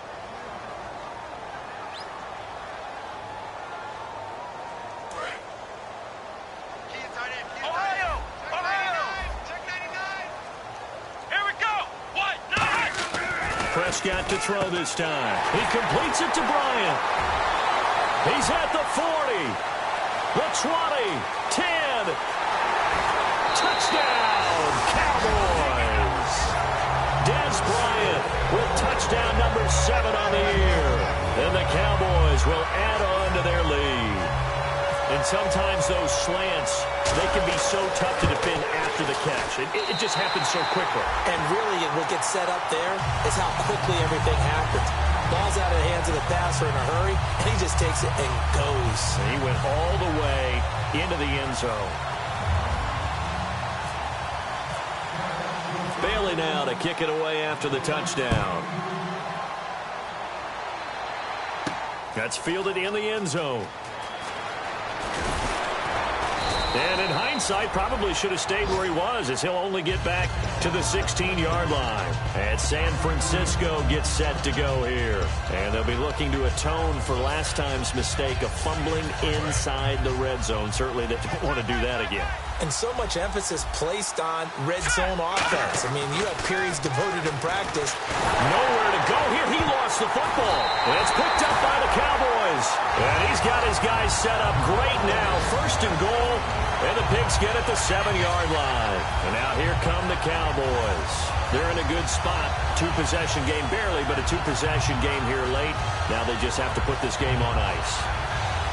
Speaker 4: Ohio! Check 99. Here we go. What? 9.
Speaker 2: Prescott to throw this time. He completes it to Bryant. He's at the 40. The 20. 10. Touchdown, Cowboys. Dez Bryant with touchdown number 7 on the year. And the Cowboys will add on to their lead. And sometimes those slants, they can be so tough to defend after the catch. It just happens so quickly.
Speaker 3: And really, what gets set up there is how quickly everything happens. Ball's out of the hands of the passer in a hurry, and he just takes it and goes.
Speaker 2: And he went all the way into the end zone. Bailey now to kick it away after the touchdown. That's fielded in the end zone. And in hindsight, probably should have stayed where he was, as he'll only get back to the 16-yard line. And San Francisco gets set to go here. And they'll be looking to atone for last time's mistake of fumbling inside the red zone. Certainly they don't want to do that again.
Speaker 3: And so much emphasis placed on red zone offense. I mean, you have periods devoted in practice.
Speaker 2: Nowhere to go here. He lost the football. And it's picked up by the Cowboys. And he's got his guys set up great now. First and goal. And the Pigs get at the 7-yard line. And now here come the Cowboys. They're in a good spot. Two-possession game, barely, but a two-possession game here late. Now they just have to put this game on ice.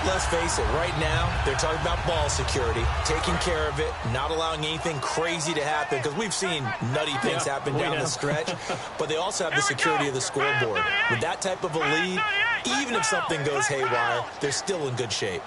Speaker 3: Let's face it, right now, they're talking about ball security, taking care of it, not allowing anything crazy to happen, because we've seen nutty things happen down the stretch, but they also have the security of the scoreboard. With that type of a lead, even if something goes haywire, they're still in good shape.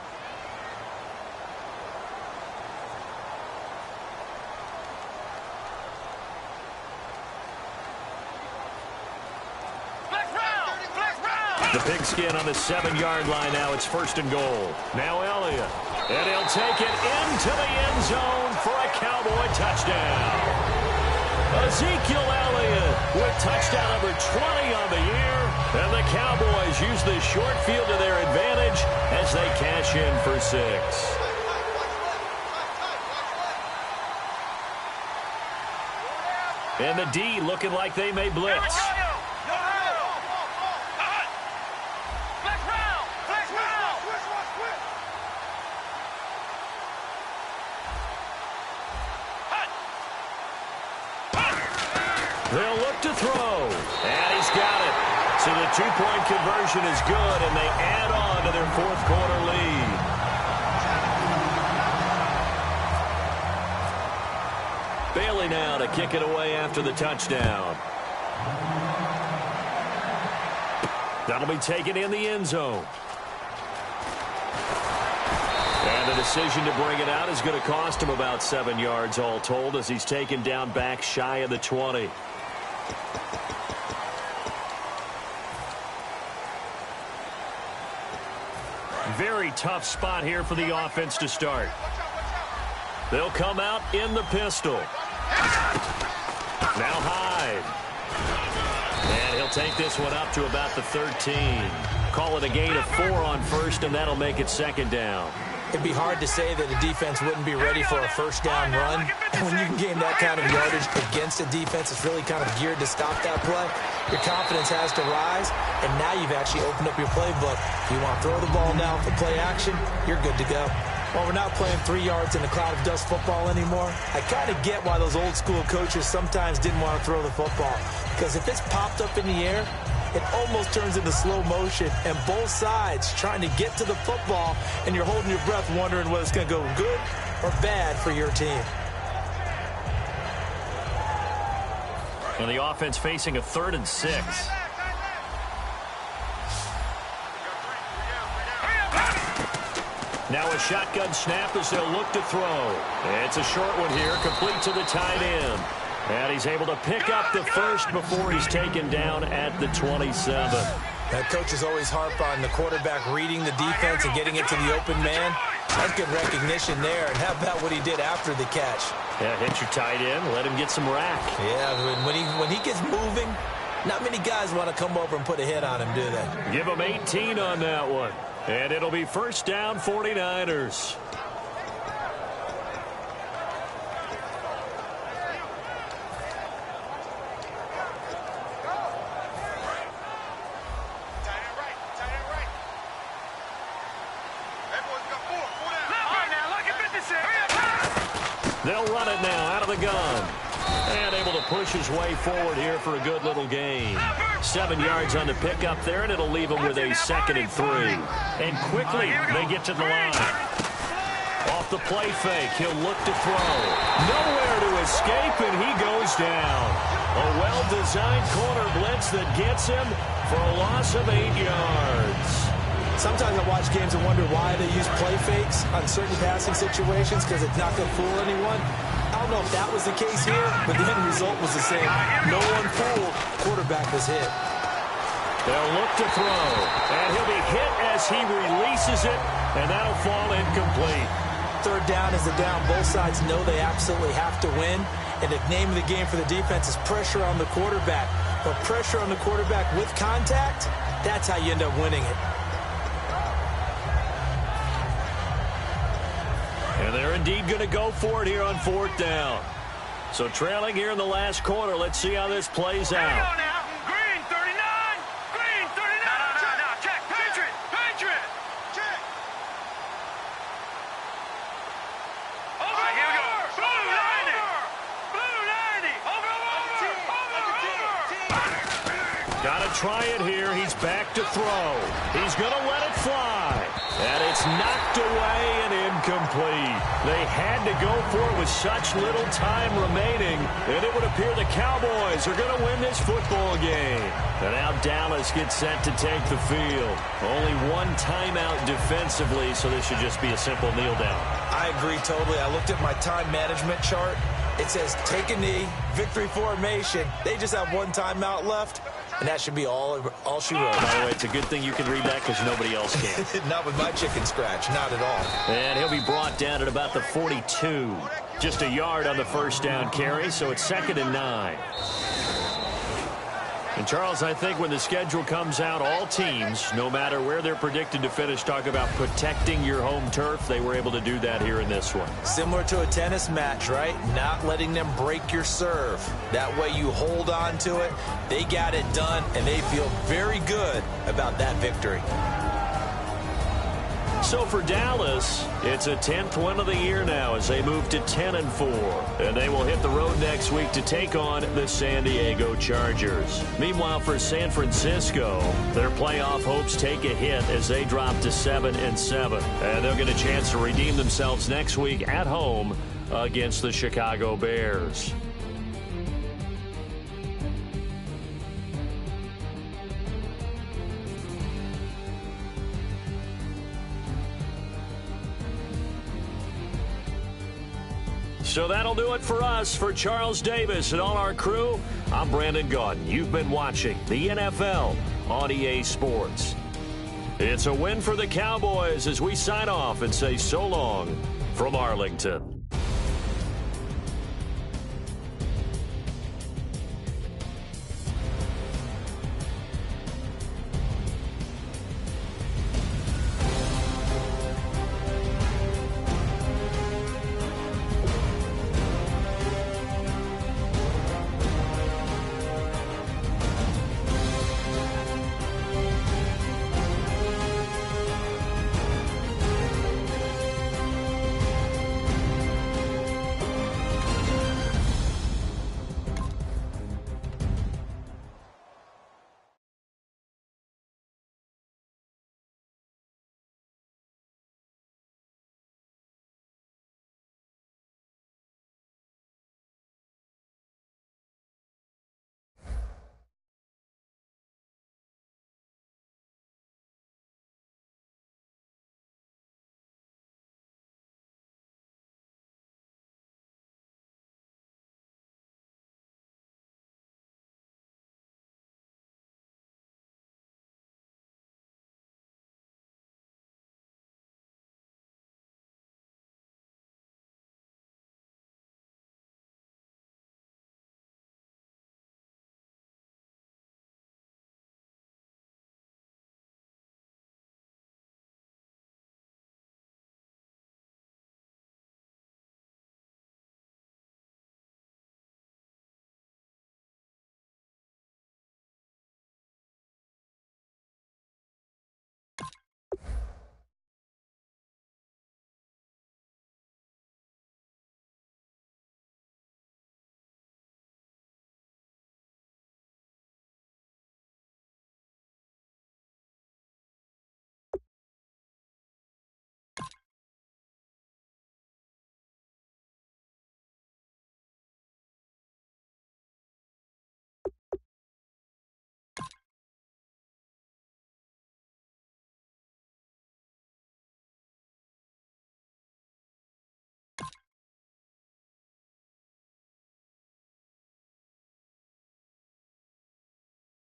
Speaker 2: The Pigskin on the 7-yard line now. It's first and goal. Now Elliott. And he'll take it into the end zone for a Cowboy touchdown. Ezekiel Elliott with touchdown number 20 on the year. And the Cowboys use the short field to their advantage as they cash in for 6. And the D looking like they may blitz. They'll look to throw. And he's got it. So the two-point conversion is good, and they add on to their fourth-quarter lead. Bailey now to kick it away after the touchdown. That'll be taken in the end zone. And the decision to bring it out is going to cost him about 7 yards all told, as he's taken down back shy of the 20. Very tough spot here for the offense to start. They'll come out in the pistol. Now Hyde. And he'll take this one up to about the 13. Call it a gain of 4 on first, and that'll make it second down.
Speaker 3: It'd be hard to say that a defense wouldn't be ready for a first down run. And when you can gain that kind of yardage against a defense that's really kind of geared to stop that play, your confidence has to rise, and now you've actually opened up your playbook. If you want to throw the ball now for play action, you're good to go. While we're not playing 3 yards in a cloud of dust football anymore, I kind of get why those old school coaches sometimes didn't want to throw the football. Because if it's popped up in the air, it almost turns into slow motion, and both sides trying to get to the football, and you're holding your breath wondering whether it's going to go good or bad for your team.
Speaker 2: And the offense facing a 3rd and 6. Now a shotgun snap as they'll look to throw. It's a short one here, complete to the tight end. And he's able to pick up the first before he's taken down at the 27.
Speaker 3: That coaches always harp on the quarterback reading the defense and getting it to the open man. That's good recognition there. And how about what he did after the catch?
Speaker 2: Yeah, hit your tight end, let him get some rack.
Speaker 3: Yeah, when he gets moving, not many guys want to come over and put a hit on him, do they?
Speaker 2: Give him 18 on that one. And it'll be first down 49ers. They'll run it now out of the gun. And able to push his way forward here for a good little gain. 7 yards on the pickup there, and it'll leave him with a 2nd and 3. And quickly, they get to the line. off the play fake. He'll look to throw. Nowhere to escape, and he goes down. A well-designed corner blitz that gets him for a loss of 8 yards.
Speaker 3: Sometimes I watch games and wonder why they use play fakes on certain passing situations, because it's not going to fool anyone. I don't know if that was the case here, but the end result was the same. No one fooled. Quarterback was hit.
Speaker 2: They'll look to throw, and he'll be hit as he releases it, and that'll fall incomplete.
Speaker 3: Third down is the down. Both sides know they absolutely have to win, and the name of the game for the defense is pressure on the quarterback. But pressure on the quarterback with contact, that's how you end up winning it.
Speaker 2: And they're indeed going to go for it here on fourth down. So trailing here in the last quarter, let's see how this plays out. Gotta try it here. He's back to throw. He's gonna let it fly. And it's knocked away and incomplete. They had to go for it with such little time remaining, and it would appear the Cowboys are gonna win this football game. And now Dallas gets set to take the field. Only one timeout defensively, so this should just be a simple kneel down.
Speaker 3: I agree totally. I looked at my time management chart. It says take a knee, victory formation. They just have one timeout left. And that should be all she wrote.
Speaker 2: By the way, it's a good thing you can read that because nobody else can.
Speaker 3: Not with my chicken scratch. Not at all.
Speaker 2: And he'll be brought down at about the 42. Just a yard on the first down carry, so it's 2nd and 9. And, Charles, I think when the schedule comes out, all teams, no matter where they're predicted to finish, talk about protecting your home turf. They were able to do that here in this one.
Speaker 3: Similar to a tennis match, right? Not letting them break your serve. That way you hold on to it. They got it done, and they feel very good about that victory.
Speaker 2: So for Dallas, it's a 10th win of the year now as they move to 10-4. And they will hit the road next week to take on the San Diego Chargers. Meanwhile, for San Francisco, their playoff hopes take a hit as they drop to 7-7. And they'll get a chance to redeem themselves next week at home against the Chicago Bears. So that'll do it for us. For Charles Davis and all our crew, I'm Brandon Gaudin. You've been watching the NFL on EA Sports. It's a win for the Cowboys as we sign off and say so long from Arlington.